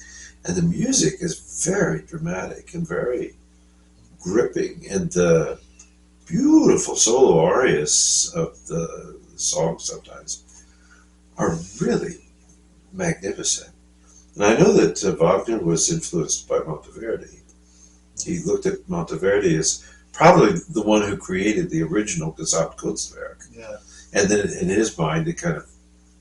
And the music is very dramatic and very gripping, and the beautiful solo arias of the songs sometimes are really magnificent. And I know that Wagner was influenced by Monteverdi. He looked at Monteverdi as probably the one who created the original Gesamtkunstwerk. Yeah. And then in his mind, it kind of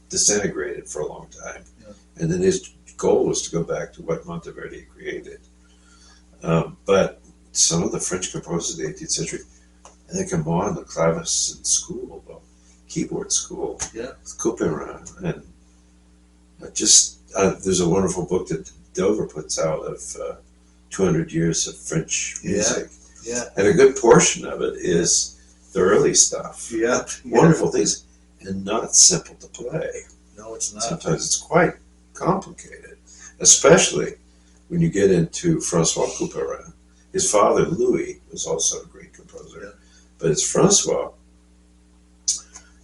disintegrated for a long time. Yeah. And then his goal was to go back to what Monteverdi created. But some of the French composers of the 18th century, and they come on the clavecin school, the keyboard school, Yeah. Couperin, and there's a wonderful book that Dover puts out of 200 years of French music. Yeah. And a good portion of it is the early stuff. Yeah. Wonderful things, and not simple to play. No, it's not. Sometimes it's quite complicated, especially when you get into Francois Couperin. His father, Louis, was also a great composer. Yeah. But it's Francois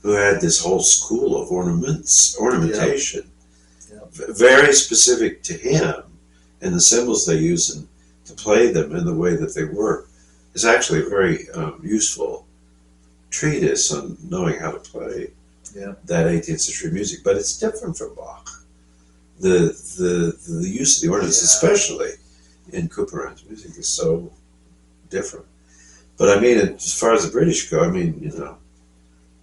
who had this whole school of ornamentation, very specific to him, and the symbols they use to play them in the way that they work is actually a very useful treatise on knowing how to play that 18th century music. But it's different from Bach. The use of the ornaments, especially in Couperin's music, is so different. But I mean, as far as the British go, I mean, you know,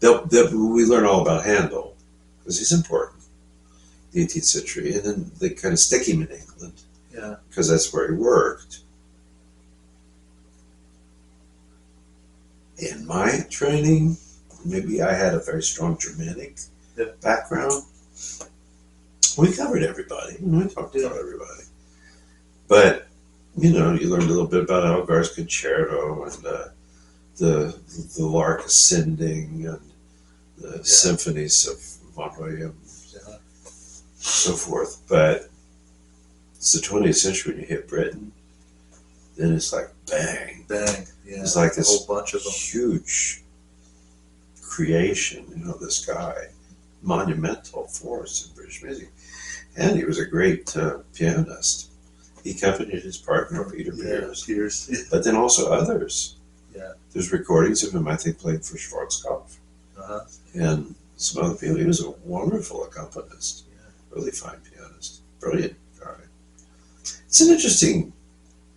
we learn all about Handel because he's important, the 18th century, and then they kind of stick him in England because that's where he worked. In my training, maybe I had a very strong Germanic background. We covered everybody. We talked about everybody. But, you know, you learned a little bit about Elgar's Concerto and the Lark Ascending and the symphonies of von William, so forth. But it's the 20th century when you hit Britain, then it's like bang. Bang. Yeah. It's like this whole bunch of them. huge creation, you know, this guy, monumental force in British music. And he was a great pianist. He accompanied his partner, Peter Pears, but then also others. Yeah. There's recordings of him, I think, playing for Schwarzkopf and some other people. He was a wonderful accompanist, really fine pianist, brilliant guy. It's an interesting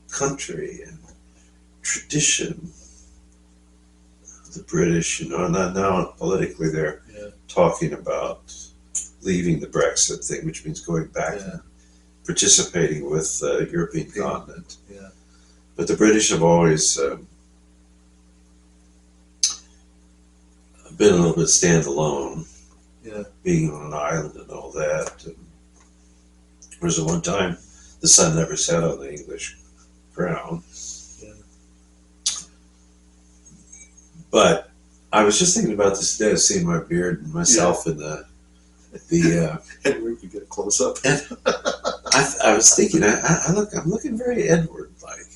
country and tradition. The British, you know, now politically they're talking about leaving the Brexit thing, which means going back and participating with the European continent. Yeah. But the British have always been a little bit standalone, being on an island and all that. And whereas at one time, the sun never set on the English crown. But I was just thinking about this today, seeing my beard and myself in the and we could get a close up. I was thinking, I'm looking very Edward-like.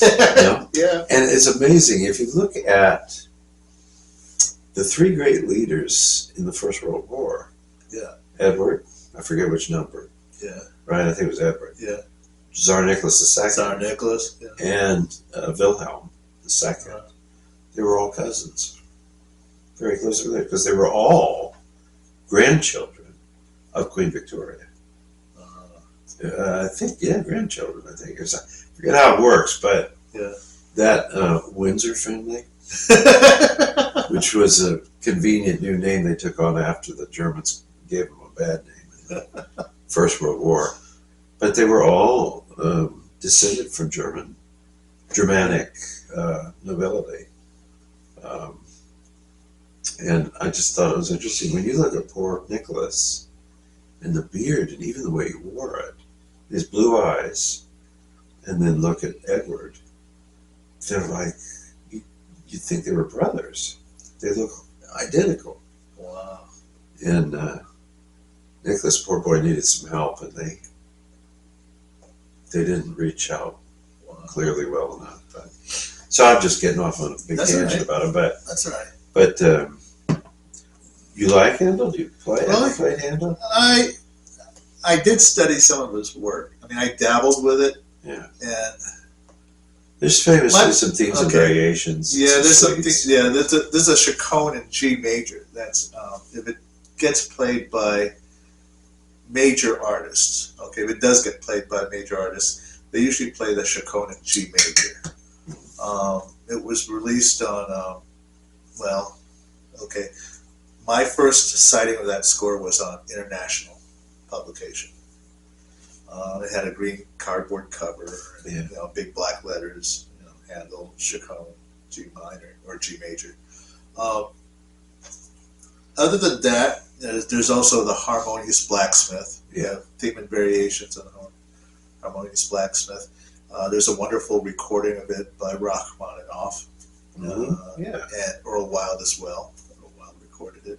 You know? And it's amazing if you look at the three great leaders in the First World War. Edward, I forget which number. Right, I think it was Edward. Tsar Nicholas II. Tsar Nicholas. And Wilhelm II. They were all cousins, very close related, because they were all grandchildren of Queen Victoria. I think, grandchildren, I think. I forget how it works, but that Windsor family, which was a convenient new name they took on after the Germans gave them a bad name in the First World War. But they were all descended from Germanic nobility. And I just thought it was interesting. When you look at poor Nicholas and the beard and even the way he wore it, his blue eyes, and then look at Edward, they're like, you'd think they were brothers. They look identical. Wow. Wow. And Nicholas, poor boy, needed some help, and they didn't reach out Wow. clearly well enough. But, so I'm just getting off on a big That's tangent all right. about him. But That's all right. you like Handel? Do you play? Well, Have you played Handel? I did study some of his work. I mean, I dabbled with it. Yeah. And There's famously some themes and okay. variations. yeah, there's some something. suites. Yeah, there's a chaconne in G major. That's if it gets played by major artists. Okay, if it does get played by major artists, they usually play the chaconne in G major. It was released on. Well, okay. My first sighting of that score was on international publication. It had a green cardboard cover, and, Yeah. big black letters, Handel, chaconne, G minor or G major. Other than that, there's also the Harmonious Blacksmith. Yeah. Theme and variations on the Harmonious Blacksmith. There's a wonderful recording of it by Rachmaninoff. Yeah. And Earl Wild as well. Earl Wild recorded it.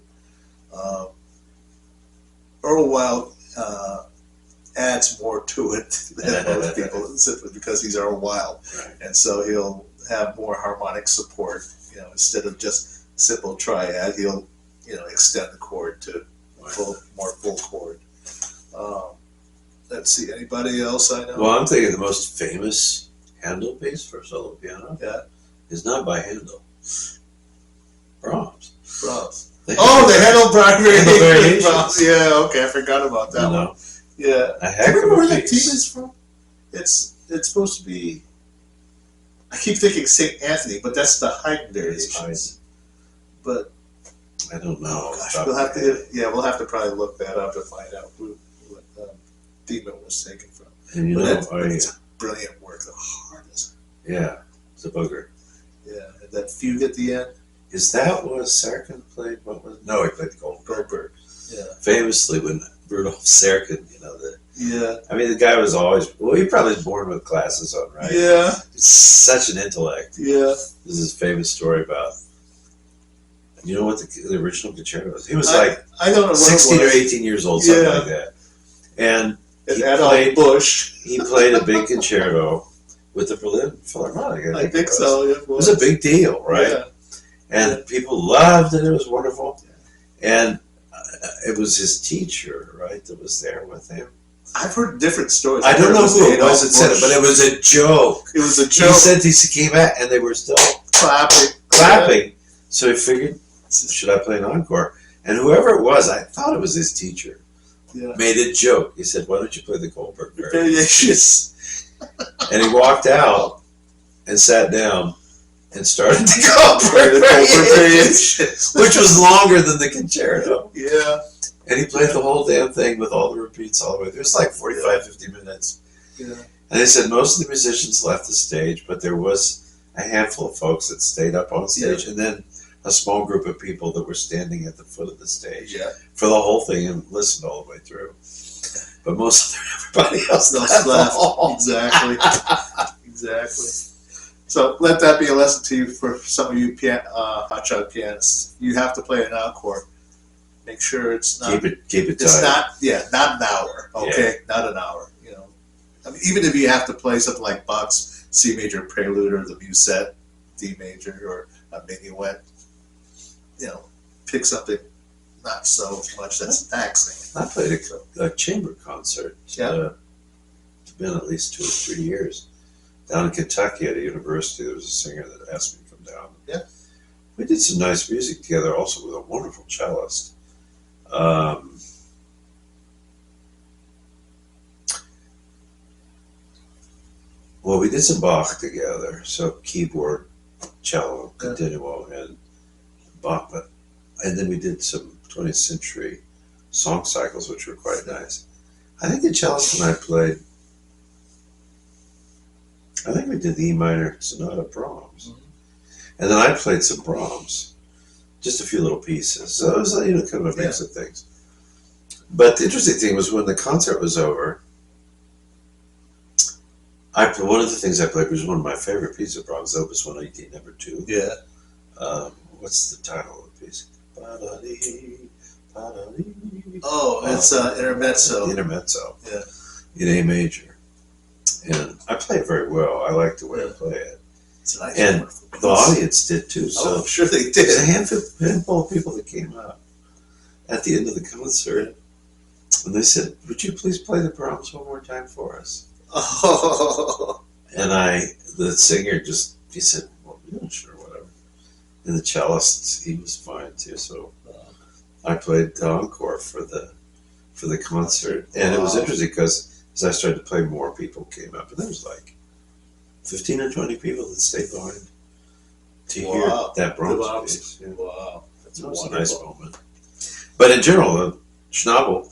Earl Wild adds more to it than most people, simply because he's Earl Wild, Right. and so he'll have more harmonic support. Instead of just simple triad, he'll extend the chord to more full chord. Let's see, anybody else I know? Well, I'm thinking the most famous Handel piece for solo piano is not by Handel. Brahms. Brahms. The Oh, the Handel Handel variations. Brahms. Yeah, okay, I forgot about that You one. know, Yeah. a heck Remember of where a that piece. team is from? It's supposed to be. I keep thinking St. Anthony, but that's the Haydn It's variations. But I don't know. gosh, we'll have to probably look that up to find out what theme it was taken from. And you But know, it's a brilliant work. The hardest. yeah, it's a booger. Yeah, and that fugue at the end. Is that what Serkin played? What was? No, he played the Goldberg. Goldberg. Yeah. Famously, when Rudolf Serkin, Yeah. the guy was always, he probably was born with glasses on, right? Yeah. He's such an intellect. Yeah. This is a famous story about, you know what the original concerto was? He was I don't know what 16 it or was. 18 years old, something Yeah. like that. And And he Adolf played- Bush. he played a big concerto with the Berlin Philharmonic. I think it was. so. It was a big deal, right? Yeah. And people loved it. It was wonderful. And it was his teacher, right, that was there with him. I've heard different stories. I don't know who it was that Adolf said it, but it was a joke. It was a He joke. said he came back and they were still clapping. So he figured, should I play an encore? And whoever it was, I thought it was his teacher, Yeah. made a joke. He said, why don't you play the Goldberg variation? Variations. And he walked out and sat down and started the The Goldberg Goldberg variation, which was longer than the concerto. Yeah. And he played the whole damn thing with all the repeats all the way through. It was like 45, 50 minutes. Yeah. And they said most of the musicians left the stage, but there was a handful of folks that stayed up on stage, and then a small group of people that were standing at the foot of the stage Yeah. for the whole thing and listened all the way through. But most of everybody else They'll left the laugh. hall. Exactly. Exactly. So let that be a lesson to you for some of you hotshot pianists. You have to play an encore. Make sure it's not. Keep it It's tight. not an hour. Okay, not an hour. I mean, even if you have to play something like Bach's C major prelude or the Musette D major or a minuet, pick something not so much that's taxing. I played a chamber concert. Yeah. It's been at least 2 or 3 years. Down in Kentucky at a university, there was a singer that asked me to come down. Yeah. We did some nice music together also with a wonderful cellist. Well, we did some Bach together, so keyboard, cello, continuo, and Bach. And then we did some 20th century song cycles, which were quite nice. I think the cellist and I played, I think we did the E minor sonata Brahms. Mhm. And then I played some Brahms, just a few little pieces. So it was, kind of a mix of things. But the interesting thing was when the concert was over, one of the things I played was one of my favorite pieces of Brahms, Opus 118, number 2. Yeah. What's the title of the piece? Ba-da-dee, ba-da-dee. Oh, it's intermezzo. Intermezzo. Yeah. In A major. And I play it very well. I like the way I play it. It's a nice And wonderful piece. the audience did too. So Oh, I'm sure they there's a did. handful of people that came up at the end of the concert. And they said, would you please play the Brahms one more time for us? Oh, And the singer he said, well, yeah, sure, whatever. And the cellist, he was fine too. So I played the encore for the concert. And it was Wow. interesting because as I started to play, more people came up. And there was like 15 or 20 people that stayed behind to hear Wow. that Brahms Brahms. piece. Yeah. wow. That's It was a wonderful. nice moment. But in general, Schnabel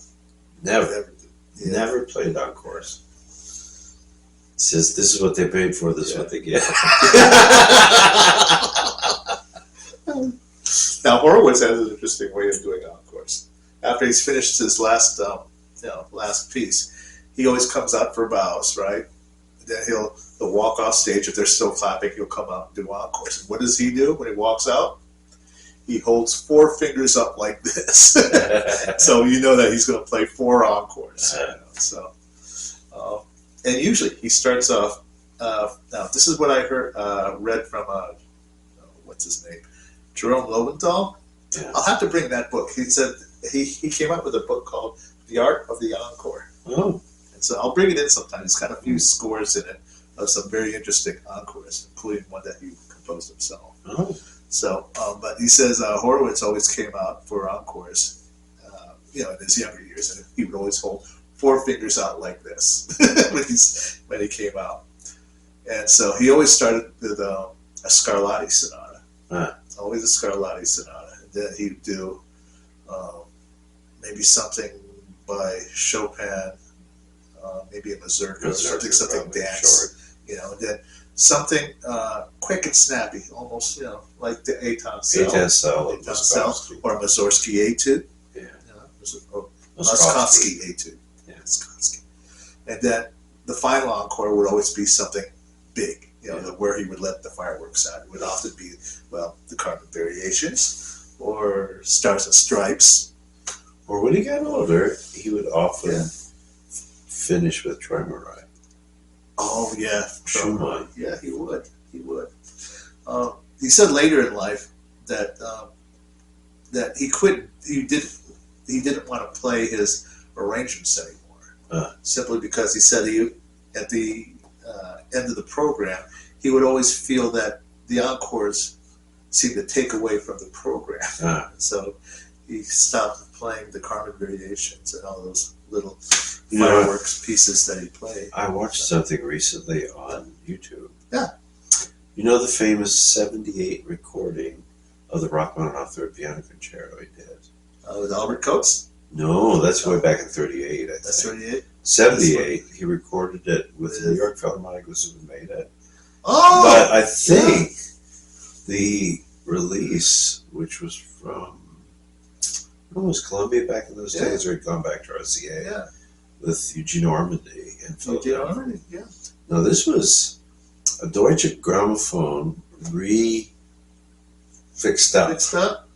never Yeah. played encores. He says, this is what they paid for, this is what they get. Now Horowitz has an interesting way of doing encores. After he's finished his last piece, he always comes out for bows, right? Then he'll walk off stage. If they're still clapping, he'll come out and do encores. And what does he do when he walks out? He holds 4 fingers up like this, so you know that he's going to play 4 encores. So, and usually he starts off. Now, this is what I read from what's his name, Jerome Lowenthal. Yeah. I'll have to bring that book. He said he came up with a book called The Art of the Encore. Oh, And so I'll bring it in sometime. It's got a few scores in it of some very interesting encores, including one that he composed himself. oh. So, but he says Horowitz always came out for encores, in his younger years, and he would always hold 4 fingers out like this when he came out. And so he always started with a Scarlatti sonata, always a Scarlatti sonata, and then he'd do maybe something by Chopin, maybe a mazurka or something dance, and then something quick and snappy, almost like the Eitan Cell, or a Mussorgsky Etude, or Moskowski Etude, Moskowski. And then the final encore would always be something big, where he would let the fireworks out. It would often be, the Carmen Variations or Stars and Stripes. Or when he got older, he would often finish with Tremorite. Oh yeah, Schumann. Yeah, he would. He said later in life that that he quit. He didn't want to play his arrangements anymore, simply because he said at the end of the program he would always feel that the encores seemed to take away from the program. So he stopped playing the Carmen Variations and all those little fireworks pieces that he played. I watched something recently on YouTube. Yeah. You know the famous 78 recording of the Rachmaninoff Third Piano Concerto he did? With Albert Coates? No, that's way back in 38, I think. That's 38? 78, he recorded it with the New York Philharmonic with Mehta. Oh! But I think the release, which was from, was Columbia back in those days, or had gone back to RCA with Eugene Ormandy and Philadelphia. Yeah. No, this was a Deutsche Grammophon fixed up Mixed up?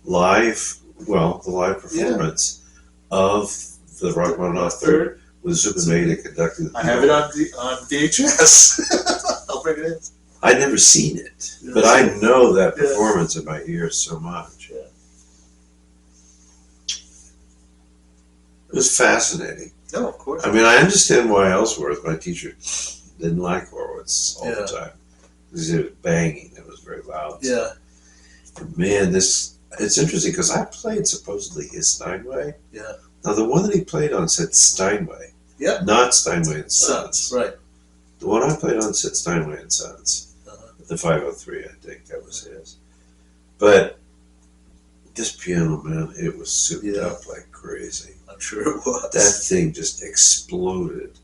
live, the live performance of the Rachmaninoff Third with Mehta conducting. I have it on VHS. I'll bring it in. I'd never seen it, but I know that performance in my ears so much. Yeah. It was fascinating. No, of course. I mean, I understand why Ellsworth, my teacher, didn't like Horowitz all the time. Because it was banging. It was very loud. Yeah. But man, it's interesting because I played supposedly his Steinway. Yeah. Now, the one that he played on said Steinway. Yeah. Not Steinway and Sons. Right. The one I played on said Steinway and Sons. The 503, I think that was his. But this piano, man, it was souped up like crazy. I'm sure it was. That thing just exploded.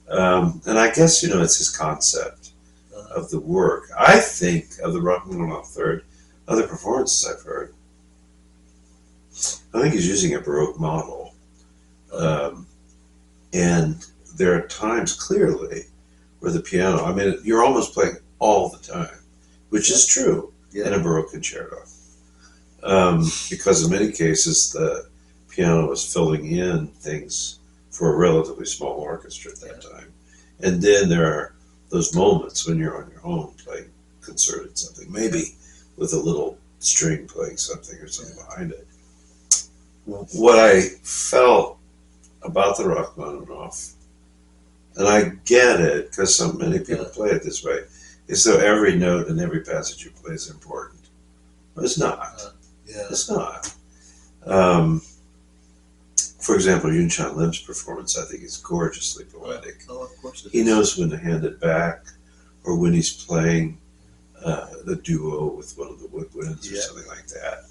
And I guess, it's his concept of the work. I think of the Rachmaninoff Third, other performances I've heard, I think he's using a Baroque model. And there are times clearly where the piano, you're almost playing all the time, which is true in a Baroque concerto. because in many cases the piano was filling in things for a relatively small orchestra at that time. And then there are those moments when you're on your own playing concerted something, maybe with a little string playing something or something behind it. What I felt about the Rachmaninoff, and I get it because so many people play it this way, is though every note and every passage you play is important. But it's not. It's not. For example, Yunchan Lim's performance, I think, is gorgeously poetic. Oh, of course it He is. knows when to hand it back, or when he's playing the duo with one of the woodwinds or something like that.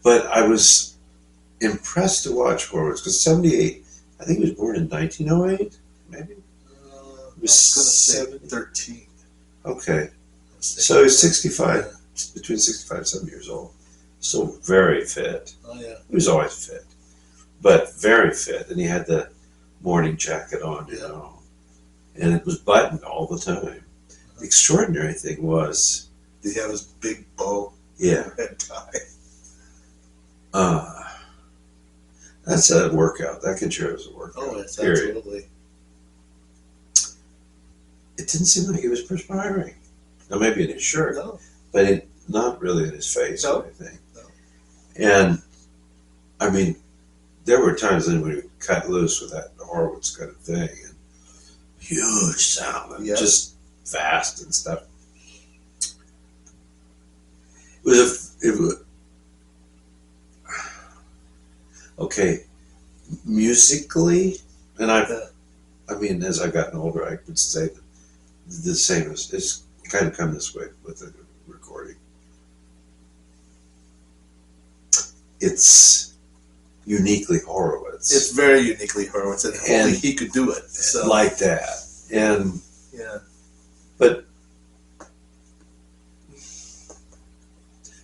But I was impressed to watch Horowitz, because 78, I think he was born in 1908, maybe? I was going to say 13. Okay. So he's 65, between 65 and 70 years old. Still very fit. Oh, yeah. He was always fit, but very fit. And he had the morning jacket on, you know, and it was buttoned all the time. The extraordinary thing was... Did he have his big bow head tie? That's a workout. That concerto was a workout. Oh, it's period. absolutely. It didn't seem like he was perspiring. Now, maybe in his shirt, No. but not really in his face No. or anything. No. And, I mean, there were times when we would cut loose with that Horowitz kind of thing, and huge sound, and just fast and stuff. It was okay, musically, and I mean, as I've gotten older, I would say that the same as it's kind of come this way with the recording. It's uniquely Horowitz. It's very uniquely Horowitz, and only he could do it. So. Like that. And but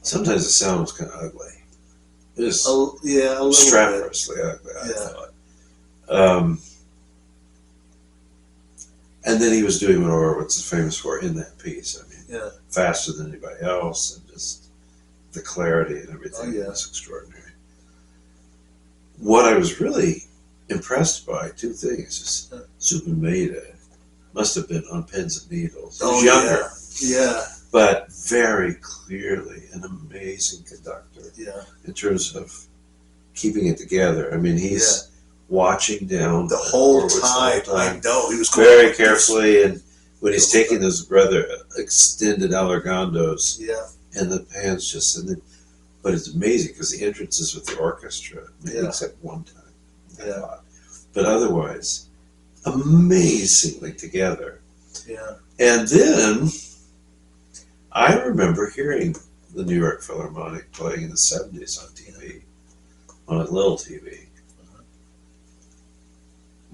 sometimes the sound was kind of ugly. It was a little strenuously ugly, I thought. And then he was doing what Horowitz is famous for in that piece. I mean, faster than anybody else, and just the clarity and everything was extraordinary. What I was really impressed by, two things, is Zubin Mehta must have been on pins and needles. He was younger, but very clearly an amazing conductor in terms of keeping it together. I mean, he's watching down the whole Horowitz time. I know he was very carefully, and when he's taking those rather extended allargandos, and the hands just, and then, but it's amazing because the entrances with the orchestra, maybe except one time, I thought, but otherwise, amazingly together. And then I remember hearing the New York Philharmonic playing in the 70s on TV, on a little TV.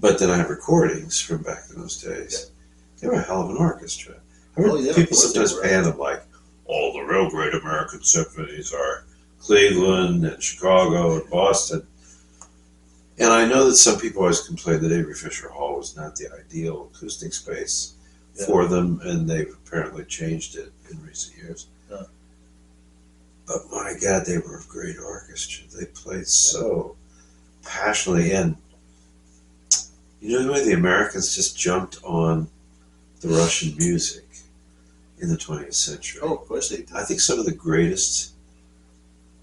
But then I have recordings from back in those days. They were a hell of an orchestra. I heard people sometimes pan them like, all the real great American symphonies are Cleveland and Chicago and Boston. And I know that some people always complain that Avery Fisher Hall was not the ideal acoustic space for them, and they've apparently changed it in recent years. But my God, they were a great orchestra. They played so passionately, and you know the way the Americans just jumped on the Russian music in the 20th century? Oh, of course they did. I think some of the greatest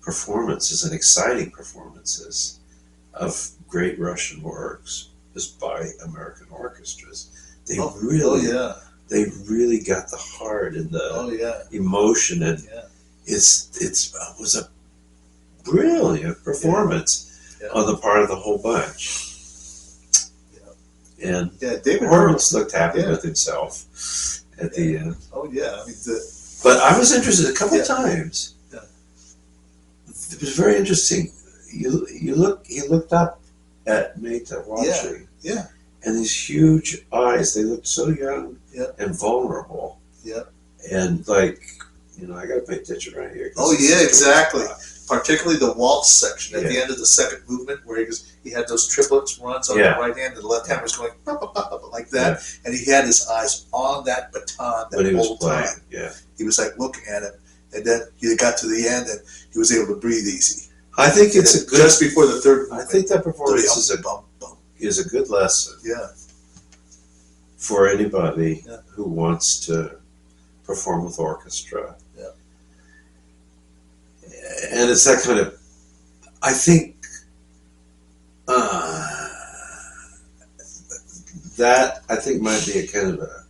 performances and exciting performances of great Russian works is by American orchestras. They they really got the heart and the emotion, and it was a brilliant performance on the part of the whole bunch. And David Horowitz looked happy with himself at the end. Oh yeah, I mean, but I was interested a couple of times. It was very interesting. He looked up at Mehta watching. And these huge eyes, they looked so young and vulnerable. And like, you know, I got to pay attention right here. Oh yeah, exactly. Particularly the waltz section at the end of the second movement, where he had those triplets runs on the right hand, and the left hand was going like that, and he had his eyes on that baton that whole time. he was like looking at him, and then he got to the end and he was able to breathe easy. I think it's a good. Just before the third movement. I think that performance bum, bum. is a good lesson Yeah. for anybody Yeah. who wants to perform with orchestra. Yeah. And it's that kind of, I think, that I think might be a kind of a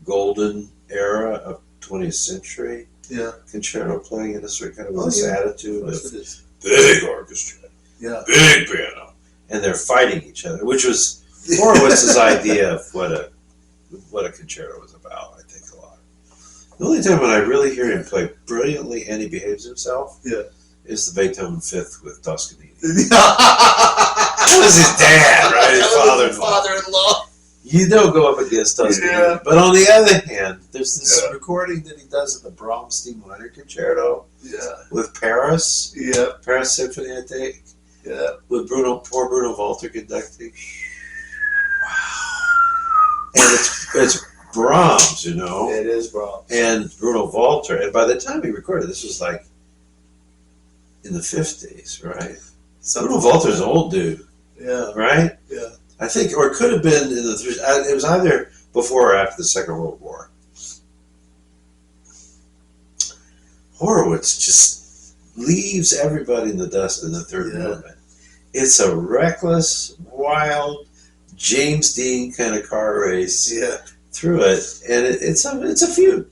golden era of 20th century Yeah. concerto playing in this sort of kind of Oh, this yeah. attitude Yes, of it is. big orchestra, Yeah. big piano, and they're fighting each other, which was Horowitz's idea of what a concerto was about. I think a lot. The only time when I really hear him play brilliantly and he behaves himself, Yeah. is the Beethoven Fifth with Toscanini. That was his dad, right? His father-in-law. Father-in-law. You don't go up against Toscanini. Yeah. But on the other hand, there's this Yeah. recording that he does of the Brahms D minor concerto Yeah. with Paris Symphony, I think, Yeah. with poor Bruno Walter conducting. Wow. And it's Brahms, you know, It is Brahms. and Bruno Walter. And by the time he recorded, this was like in the 50s, right? Bruno Walter's an old dude, Yeah. right? Yeah. I think, or it could have been in the. It was either before or after the Second World War. Horowitz just leaves everybody in the dust in the third movement. It's a reckless, wild, James Dean kind of car race through it, and it's a feud.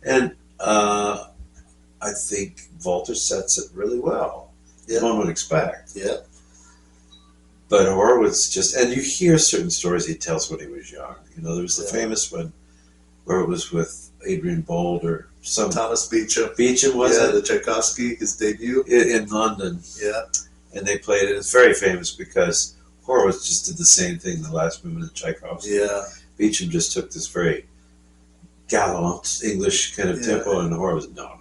And I think Walter sets it really well. Yeah. One would expect. Yeah. But Horowitz just, and you hear certain stories he tells when he was young. You know, there was the famous one where it was with Adrian Bold or some Thomas Beecham. Beecham, was it? The Tchaikovsky, his debut. In London. Yeah. And they played it. It's very famous because Horowitz just did the same thing in the last movement of Tchaikovsky. Yeah. Beecham just took this very gallant English kind of tempo, and Horowitz, no.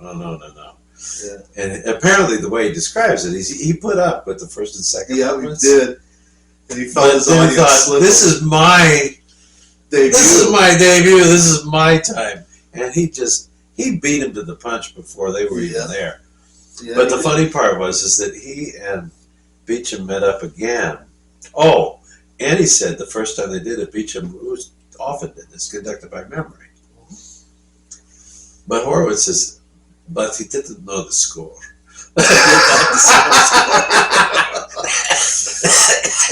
Yeah. And apparently the way he describes it, he put up with the first and second movements. He did. And he felt his audience slip. This is my debut. This is my debut. This is my time. And he beat him to the punch before they were even there. Yeah, but the funny part is that he and Beecham met up again. Oh, and he said the first time they did it, Beecham often did this, conducted by memory. But Horowitz says, but he didn't know the score.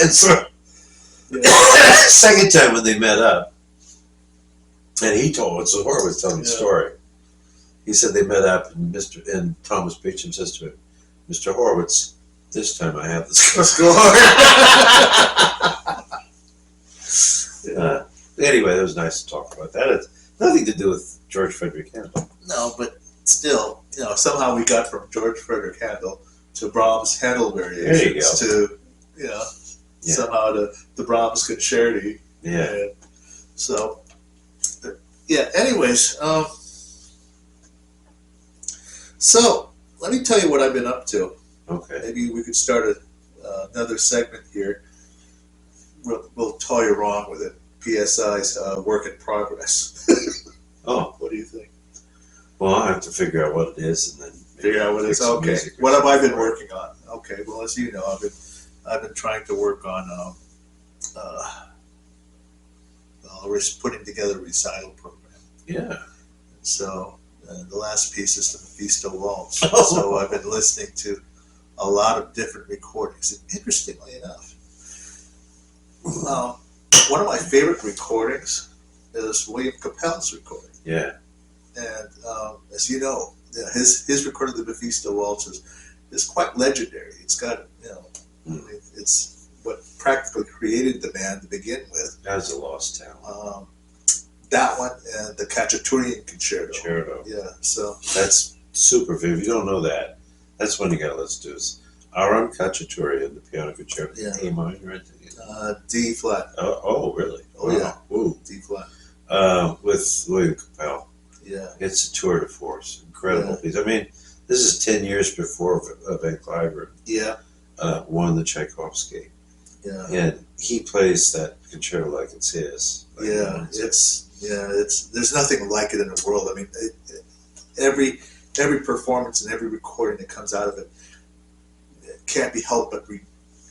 And so, second time when they met up, and he told it, so Horowitz telling the story. He said they met up, and Thomas Beecham says to him, "Mr. Horowitz, this time I have the score." Anyway, it was nice to talk about that. It's nothing to do with George Frederick Handel. No, but still, somehow we got from George Frederick Handel to Brahms Handel variations to, somehow to the Brahms Concerti. Yeah. And so, anyways, so let me tell you what I've been up to. Okay. Maybe we could start another segment here. We'll tell you wrong with it. PSI's work in progress. Oh. What do you think? Well, I have to figure out what it is and then figure out what it is. Okay. What have I been working on? Okay. Well, as you know, I've been trying to work on putting together a recital program. Yeah. So the last piece is the Mephisto Waltz. So I've been listening to a lot of different recordings. And interestingly enough, one of my favorite recordings is William Capel's recording. Yeah. And as you know, his recording of the Mephisto Waltz is quite legendary. It's got, it's what practically created the band to begin with. That's a lost talent. That one and the Cacciatorian Concerto. Yeah, so that's super. If you don't know that, that's one you got to listen to. Is Aram Cacciatorian, the piano concerto, A minor, I think. D flat. Oh, really? Oh, yeah. Ooh. D flat. With William Capel. Yeah. It's a tour de force. Incredible piece. I mean, this is 10 years before Van Cliburn won the Tchaikovsky. Yeah. And he plays that concerto like it's his. There's nothing like it in the world. I mean, every performance and every recording that comes out of it can't be helped but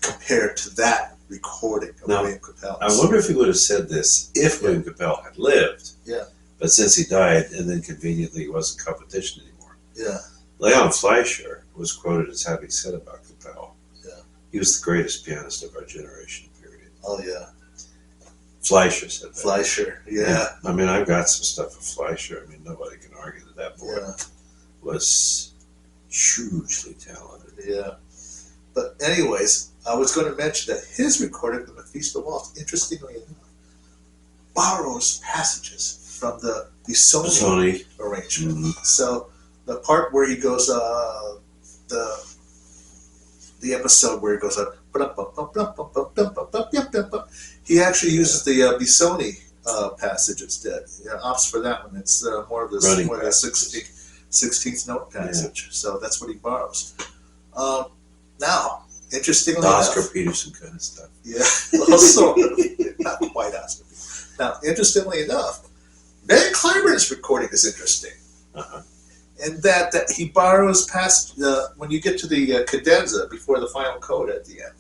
compared to that recording of William Capell. I wonder if he would have said this if William Capell had lived. Yeah. But since he died, and then conveniently he wasn't competition anymore. Yeah. Leon Fleischer was quoted as having said about Capell, yeah, he was the greatest pianist of our generation, period. Oh, yeah. Fleischer said that. Fleischer, yeah. I mean, I've got some stuff of Fleischer. I mean, nobody can argue that boy was hugely talented. Yeah. But anyways, I was going to mention that his recording, the Mephisto Waltz, interestingly enough, borrows passages from the Busoni arrangement. Mm-hmm. So the part where he goes, the episode where he goes, he actually uses the Busoni passage instead. Yeah, opts for that one. It's more of the 16th note passage. Yeah. So that's what he borrows. Now, interestingly Oscar enough, Peterson kind of stuff. Yeah, also not quite Oscar. Now, interestingly enough, Van Cliburn's recording is interesting, in that he borrows past when you get to the cadenza before the final coda at the end.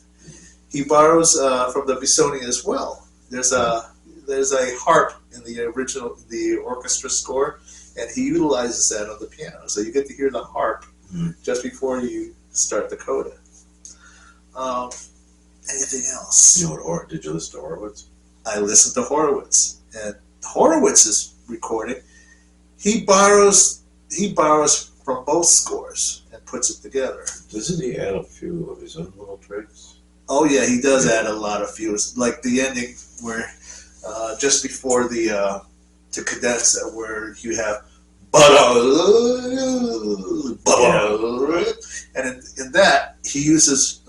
He borrows from the Busoni as well. There's a harp in the orchestra score, and he utilizes that on the piano. So you get to hear the harp just before you start the coda. Anything else? You know did you listen to Horowitz? I listened to Horowitz, and Horowitz's recording, he borrows from both scores and puts it together. Doesn't he add a few of his own little tricks? Oh yeah, he does add a lot of fews, like the ending where just before the to cadenza, where you have and in that he uses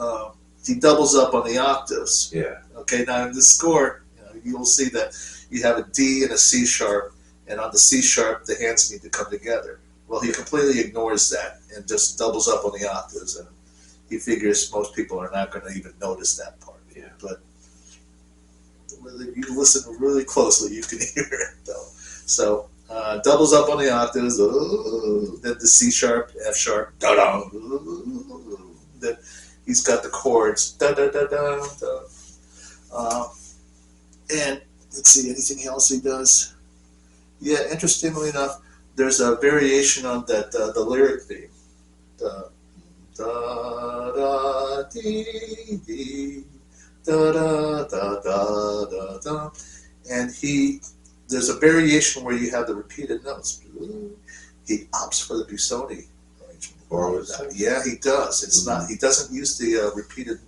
he doubles up on the octaves. Yeah. Okay, now in the score, you'll see that you have a D and a C sharp, and on the C sharp the hands need to come together. Well, he completely ignores that and just doubles up on the octaves, and he figures most people are not going to even notice that part. Yeah. But if you listen really closely, you can hear it though. So doubles up on the octaves, then the C sharp, F sharp, da da. Then he's got the chords, da da da da da. And let's see, anything else he does? Yeah, interestingly enough, there's a variation on that the lyric theme. Da da da dee dee da da da da da da, and there's a variation where you have the repeated notes. He opts for the Busoni arrangement. Yeah, he does. It's not. He doesn't use the repeated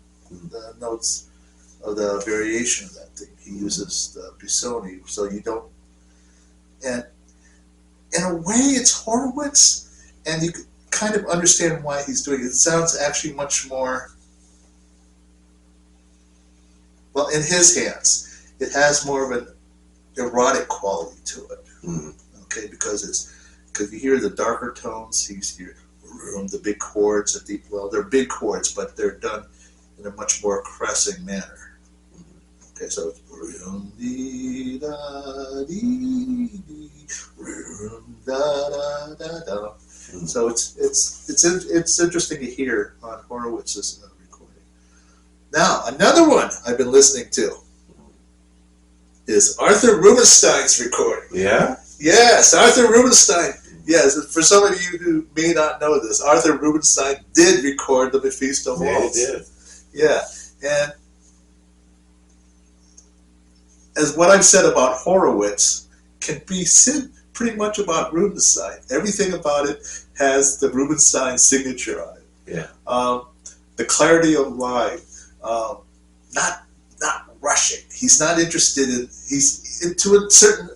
notes of the variation of that thing. He uses the Busoni, so you don't. And in a way, it's Horowitz, and you kind of understand why he's doing it. It sounds actually much more. Well, in his hands, it has more of an erotic quality to it. Okay, because you hear the darker tones. You hear the big chords. They're big chords, but they're done in a much more caressing manner. Okay, so it's so it's interesting to hear on Horowitz's recording. Now, another one I've been listening to is Arthur Rubinstein's recording. Yeah? Yes, Arthur Rubinstein. Yes, for some of you who may not know this, Arthur Rubinstein did record the Mephisto Waltz. Yeah, he did. Yeah, and as what I've said about Horowitz can be said pretty much about Rubinstein. Everything about it has the Rubinstein signature on it. Yeah. The clarity of line, not rushing. He's not interested in. To a certain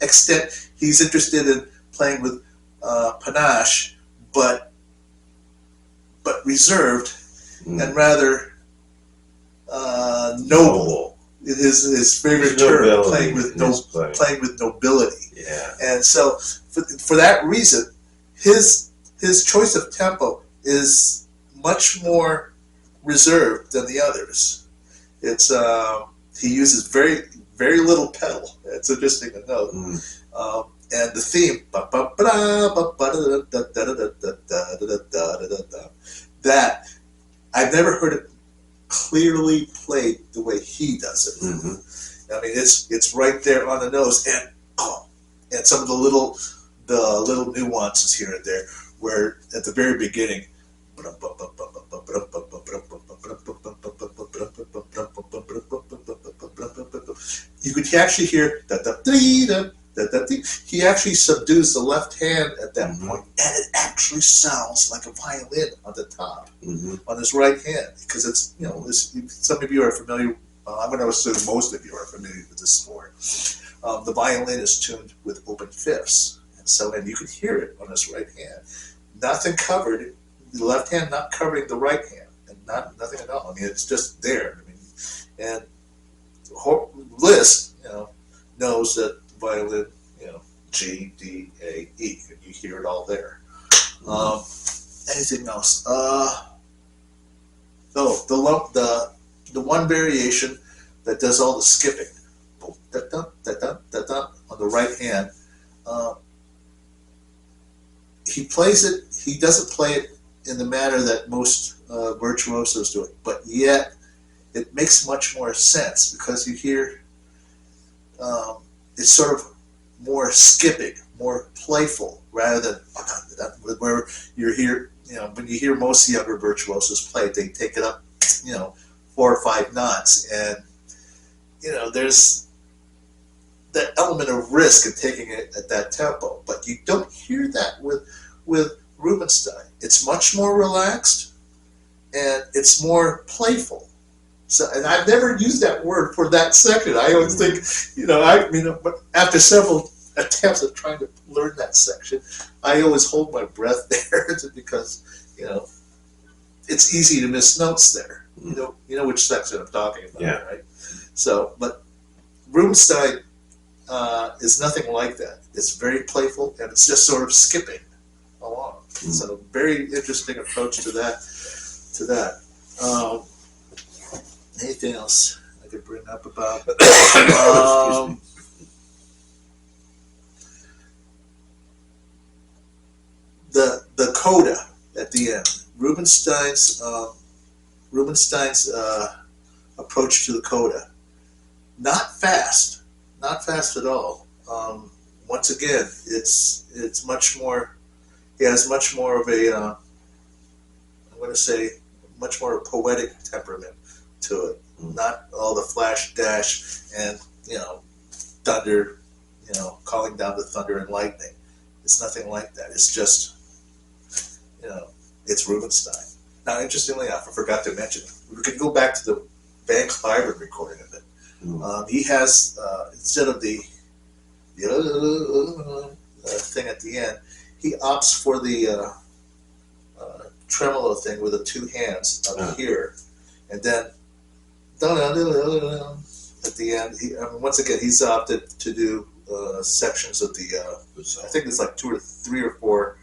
extent, he's interested in playing with panache, but reserved and rather noble. His favorite term, playing with nobility. Yeah. And so, for that reason, his choice of tempo is much more reserved than the others. It's he uses very very little pedal. It's interesting to note. And the theme, that I've never heard it clearly played the way he does it. I mean, it's right there on the nose, and some of the little nuances here and there, where at the very beginning, you could actually hear he actually subdues the left hand at that point, and it actually sounds like a violin on the top, on his right hand, because it's, some of you are familiar, I'm going to assume most of you are familiar with this score. The violin is tuned with open fifths, and you can hear it on his right hand. Nothing covered, the left hand not covering the right hand, and nothing at all. I mean, it's just there. I mean, and Liszt, knows that violin, G, D, A, E, and you hear it all there. Anything else? The one variation that does all the skipping, on the right hand. He plays it. He doesn't play it in the manner that most virtuosos do it, but yet it makes much more sense, because you hear it's sort of more skipping, more playful, rather than where you hear, when you hear most younger virtuosos play it, they take it up, 4 or 5 knots, and there's that element of risk in taking it at that tempo, but you don't hear that with Rubinstein. It's much more relaxed, and it's more playful. So, and I've never used that word for that section. I always think, but after several attempts at trying to learn that section, I always hold my breath there, because, it's easy to miss notes there. You know which section I'm talking about, right? So, but Rubinstein is nothing like that. It's very playful, and it's just sort of skipping along. So, very interesting approach to that. Anything else I could bring up about the coda at the end? Rubinstein's approach to the coda. Not fast at all. Once again, it's much more. He has much more of a I'm going to say much more poetic temperament to it. Not all the flash dash and thunder, calling down the thunder and lightning. It's nothing like that. It's just it's Rubinstein. Now, interestingly enough, I forgot to mention, we could go back to the Van Cliburn recording of it. He has instead of the thing at the end, he opts for the tremolo thing with the 2 hands up here, and then at the end. Once again, he's opted to do sections of the. I think it's like 2 or 3 or 4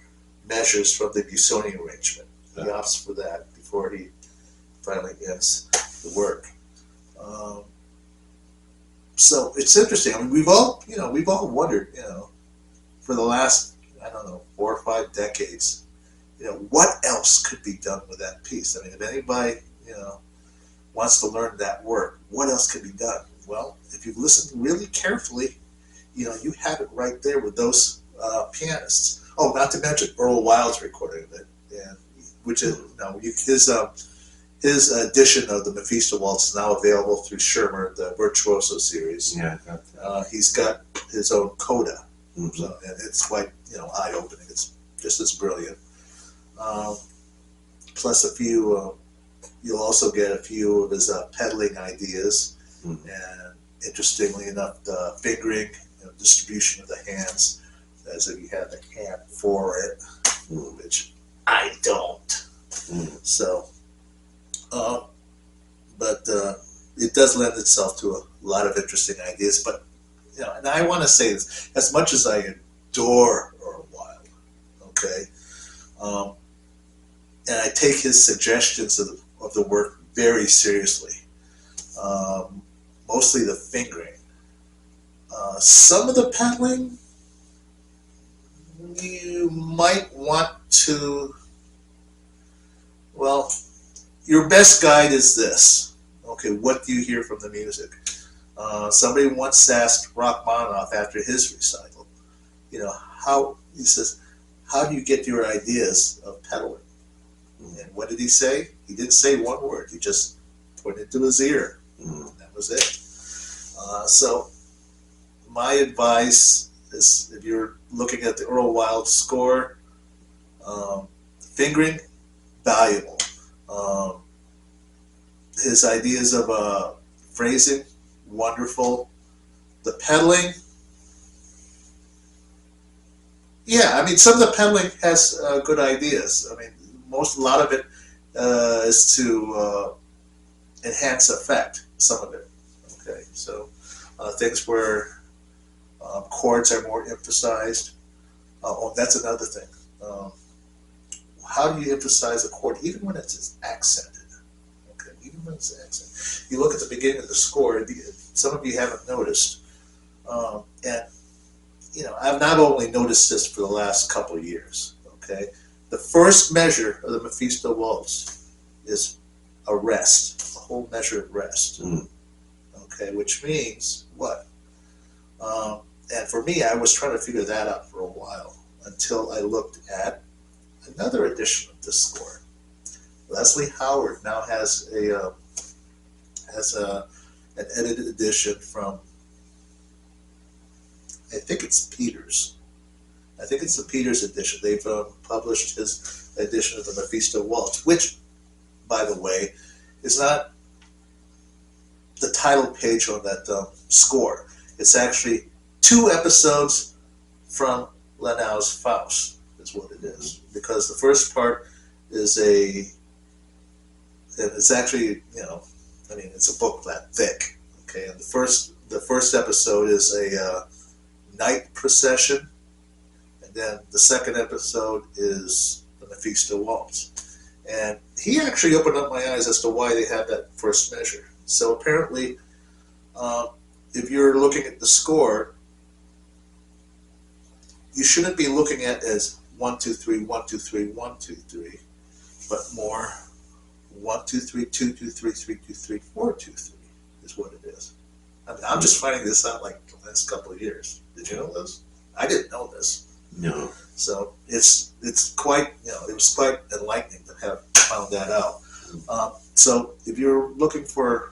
measures from the Busoni arrangement. He opts for that before he finally ends the work. So it's interesting. I mean, we've all wondered, for the last 4 or 5 decades, what else could be done with that piece? I mean, if anybody, wants to learn that work, what else could be done? Well, if you listen really carefully, you have it right there with those pianists. Oh, not to mention Earl Wild's recording of it, and which is his edition of the Mephisto Waltz is now available through Schirmer, the Virtuoso series. Yeah, I got that. He's got his own coda, so, and it's quite eye-opening. It's just as brilliant. Plus a few, you'll also get a few of his pedaling ideas, and interestingly enough, the fingering, distribution of the hands, as if you had the hand for it, which I don't. So, but it does lend itself to a lot of interesting ideas. But and I want to say this: as much as I adore Earl Wild, okay, and I take his suggestions of the work very seriously. Mostly the fingering, Some of the pedaling you might want to, well, your best guide is this. Okay, what do you hear from the music? Somebody once asked Rachmaninoff after his recital, he says, how do you get your ideas of pedaling? And what did he say? He didn't say one word. He just pointed to his ear. That was it. So my advice is, if you're looking at the Earl Wild score, fingering, valuable. His ideas of phrasing, wonderful. The pedaling, yeah, I mean, some of the pedaling has good ideas. I mean, a lot of it is to enhance effect, some of it. Okay, so things where chords are more emphasized. That's another thing. How do you emphasize a chord, even when it's accented? Okay, even when it's accented. You look at the beginning of the score. Some of you haven't noticed, and I've not only noticed this for the last couple of years. Okay, the first measure of the Mephisto Waltz is a rest, a whole measure of rest. Okay, which means what? And for me, I was trying to figure that out for a while until I looked at another edition of this score. Leslie Howard now has an edited edition from, I think it's Peters. I think it's the Peters edition. They've published his edition of the Mephisto Waltz, which, by the way, is not the title page on that score. It's actually 2 episodes from Lanau's Faust, is what it is. Because the first part is it's actually, it's a book that thick. Okay, and the first episode is a night procession, and then the second episode is the Mephisto Waltz. And he actually opened up my eyes as to why they had that first measure. So apparently, if you're looking at the score, you shouldn't be looking at it as 1, 2, 3, 1, 2, 3, 1, 2, 3, but more 1, 2, 3, 2, 2, 3, 3, 2, 3, 4, 2, 3 is what it is. I mean, I'm just finding this out like the last couple of years. Did you know this? I didn't know this. No. So it's quite, it was quite enlightening to have found that out. So if you're looking for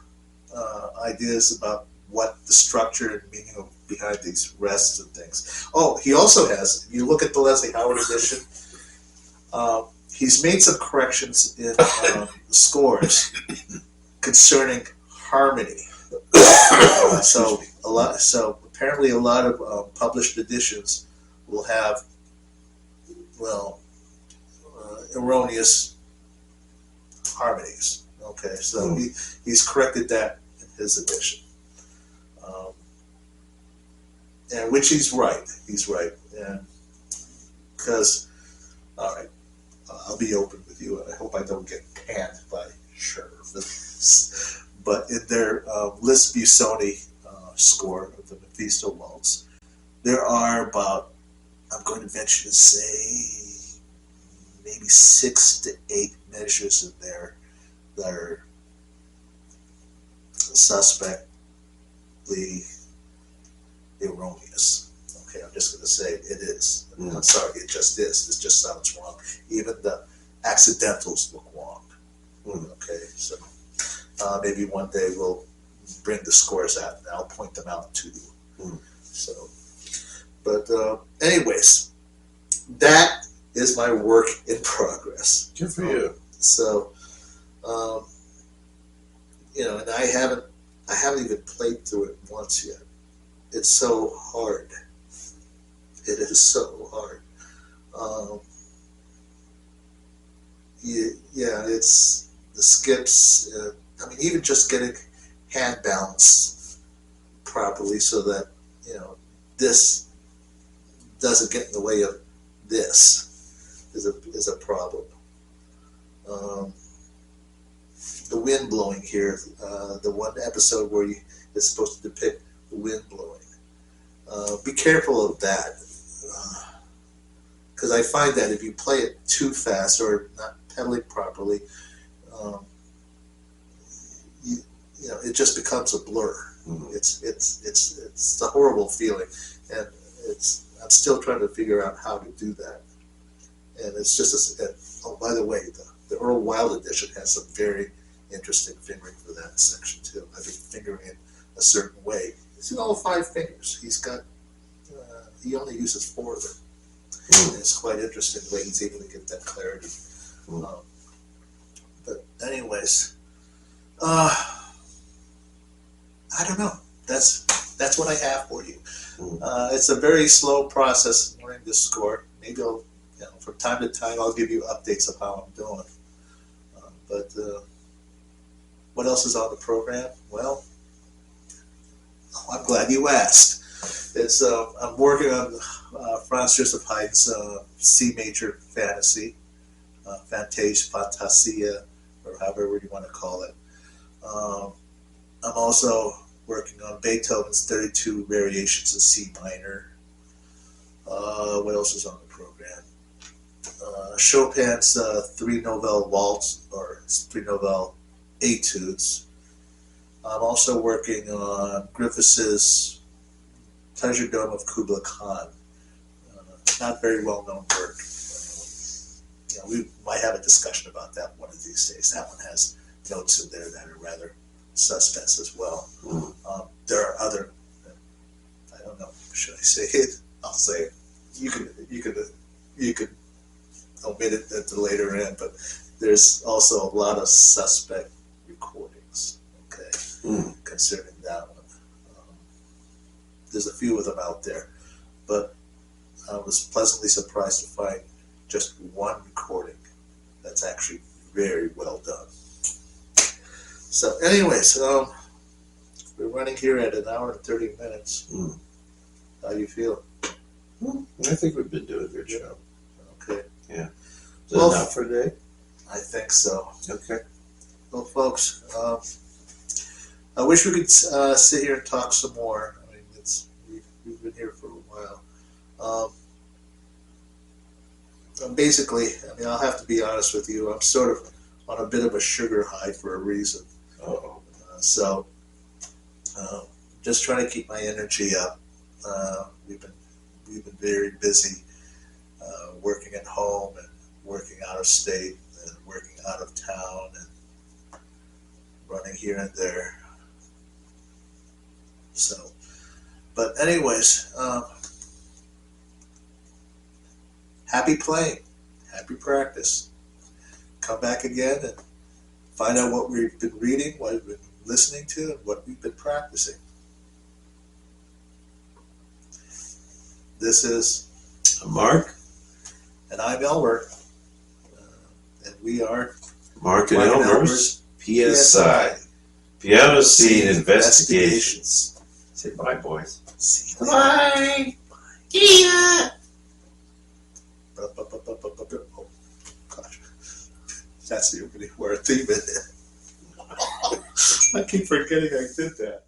ideas about what the structure and meaning behind these rests and things. Oh, he also has, if you look at the Leslie Howard edition, he's made some corrections in the scores concerning harmony. So apparently a lot of published editions will have, erroneous harmonies. Okay, so he's corrected that in his edition. And which he's right. He's right. And because, all right, I'll be open with you. I hope I don't get panned by Scherf. But in their Liszt Busoni score of the Mephisto Waltz, there are about, I'm going to venture to say, maybe 6 to 8 measures in there that are suspectly erroneous. Okay, I'm just going to say it is. I'm sorry, it just is. It just sounds wrong. Even the accidentals look wrong. Okay, so maybe one day we'll bring the scores out and I'll point them out to you. So, but anyways, that is my work in progress. Good for you. So, and I haven't even played through it once yet. It's so hard. It is so hard. It's the skips. Even just getting hand balance properly so that this doesn't get in the way of this is a problem. The wind blowing here, the one episode where it's supposed to depict the wind blowing. Be careful of that. Because I find that if you play it too fast or not pedaling properly, um, you know, it just becomes a blur. Mhm. It's a horrible feeling, and I'm still trying to figure out how to do that. And it's just oh, by the way, the Earl Wild edition has some very interesting fingering for that section too. I've been fingering it a certain way. It's in all 5 fingers. He's got he only uses 4 of them. And it's quite interesting the way he's able to get that clarity. But anyways, I don't know. That's what I have for you. It's a very slow process learning this score. Maybe I'll, you know, from time to time, I'll give you updates of how I'm doing. But what else is on the program? Well, I'm glad you asked. It's I'm working on Franz Joseph Haydn's C major fantasy, Fantasia, or however you want to call it. I'm also working on Beethoven's 32 variations in C minor. What else is on the program? Chopin's 3 Novelle Waltz, or 3 Novelle Etudes. I'm also working on Griffiths's Pleasure Dome of Kubla Khan. Not very well known work. You know, we might have a discussion about that one of these days. That one has notes in there that are rather suspects as well. There are other, I don't know, should I say it? I'll say it. You could omit it at the later end, but there's also a lot of suspect recordings, okay, concerning that one. There's a few of them out there, but I was pleasantly surprised to find just one recording that's actually very well done. So anyways, we're running here at 1 hour and 30 minutes. How do you feel? I think we've been doing a good job. Okay. Yeah. Is that enough for today? I think so. Okay. Well, folks, I wish we could sit here and talk some more. I mean, we've been here for a while. Basically, I mean, I'll have to be honest with you. I'm sort of on a bit of a sugar high for a reason. So, just trying to keep my energy up. We've been very busy working at home and working out of state and working out of town and running here and there. So, but anyways, happy playing, happy practice. Come back again and find out what we've been reading, what we've been listening to, and what we've been practicing. This is Mark. And I'm Elmer. And we are Mark and Elmer's PSI. Piano Scene Investigations. Say bye, boys. See you later. Bye. See ya. Oh, gosh. That's the opening where a theme in it. I keep forgetting I did that.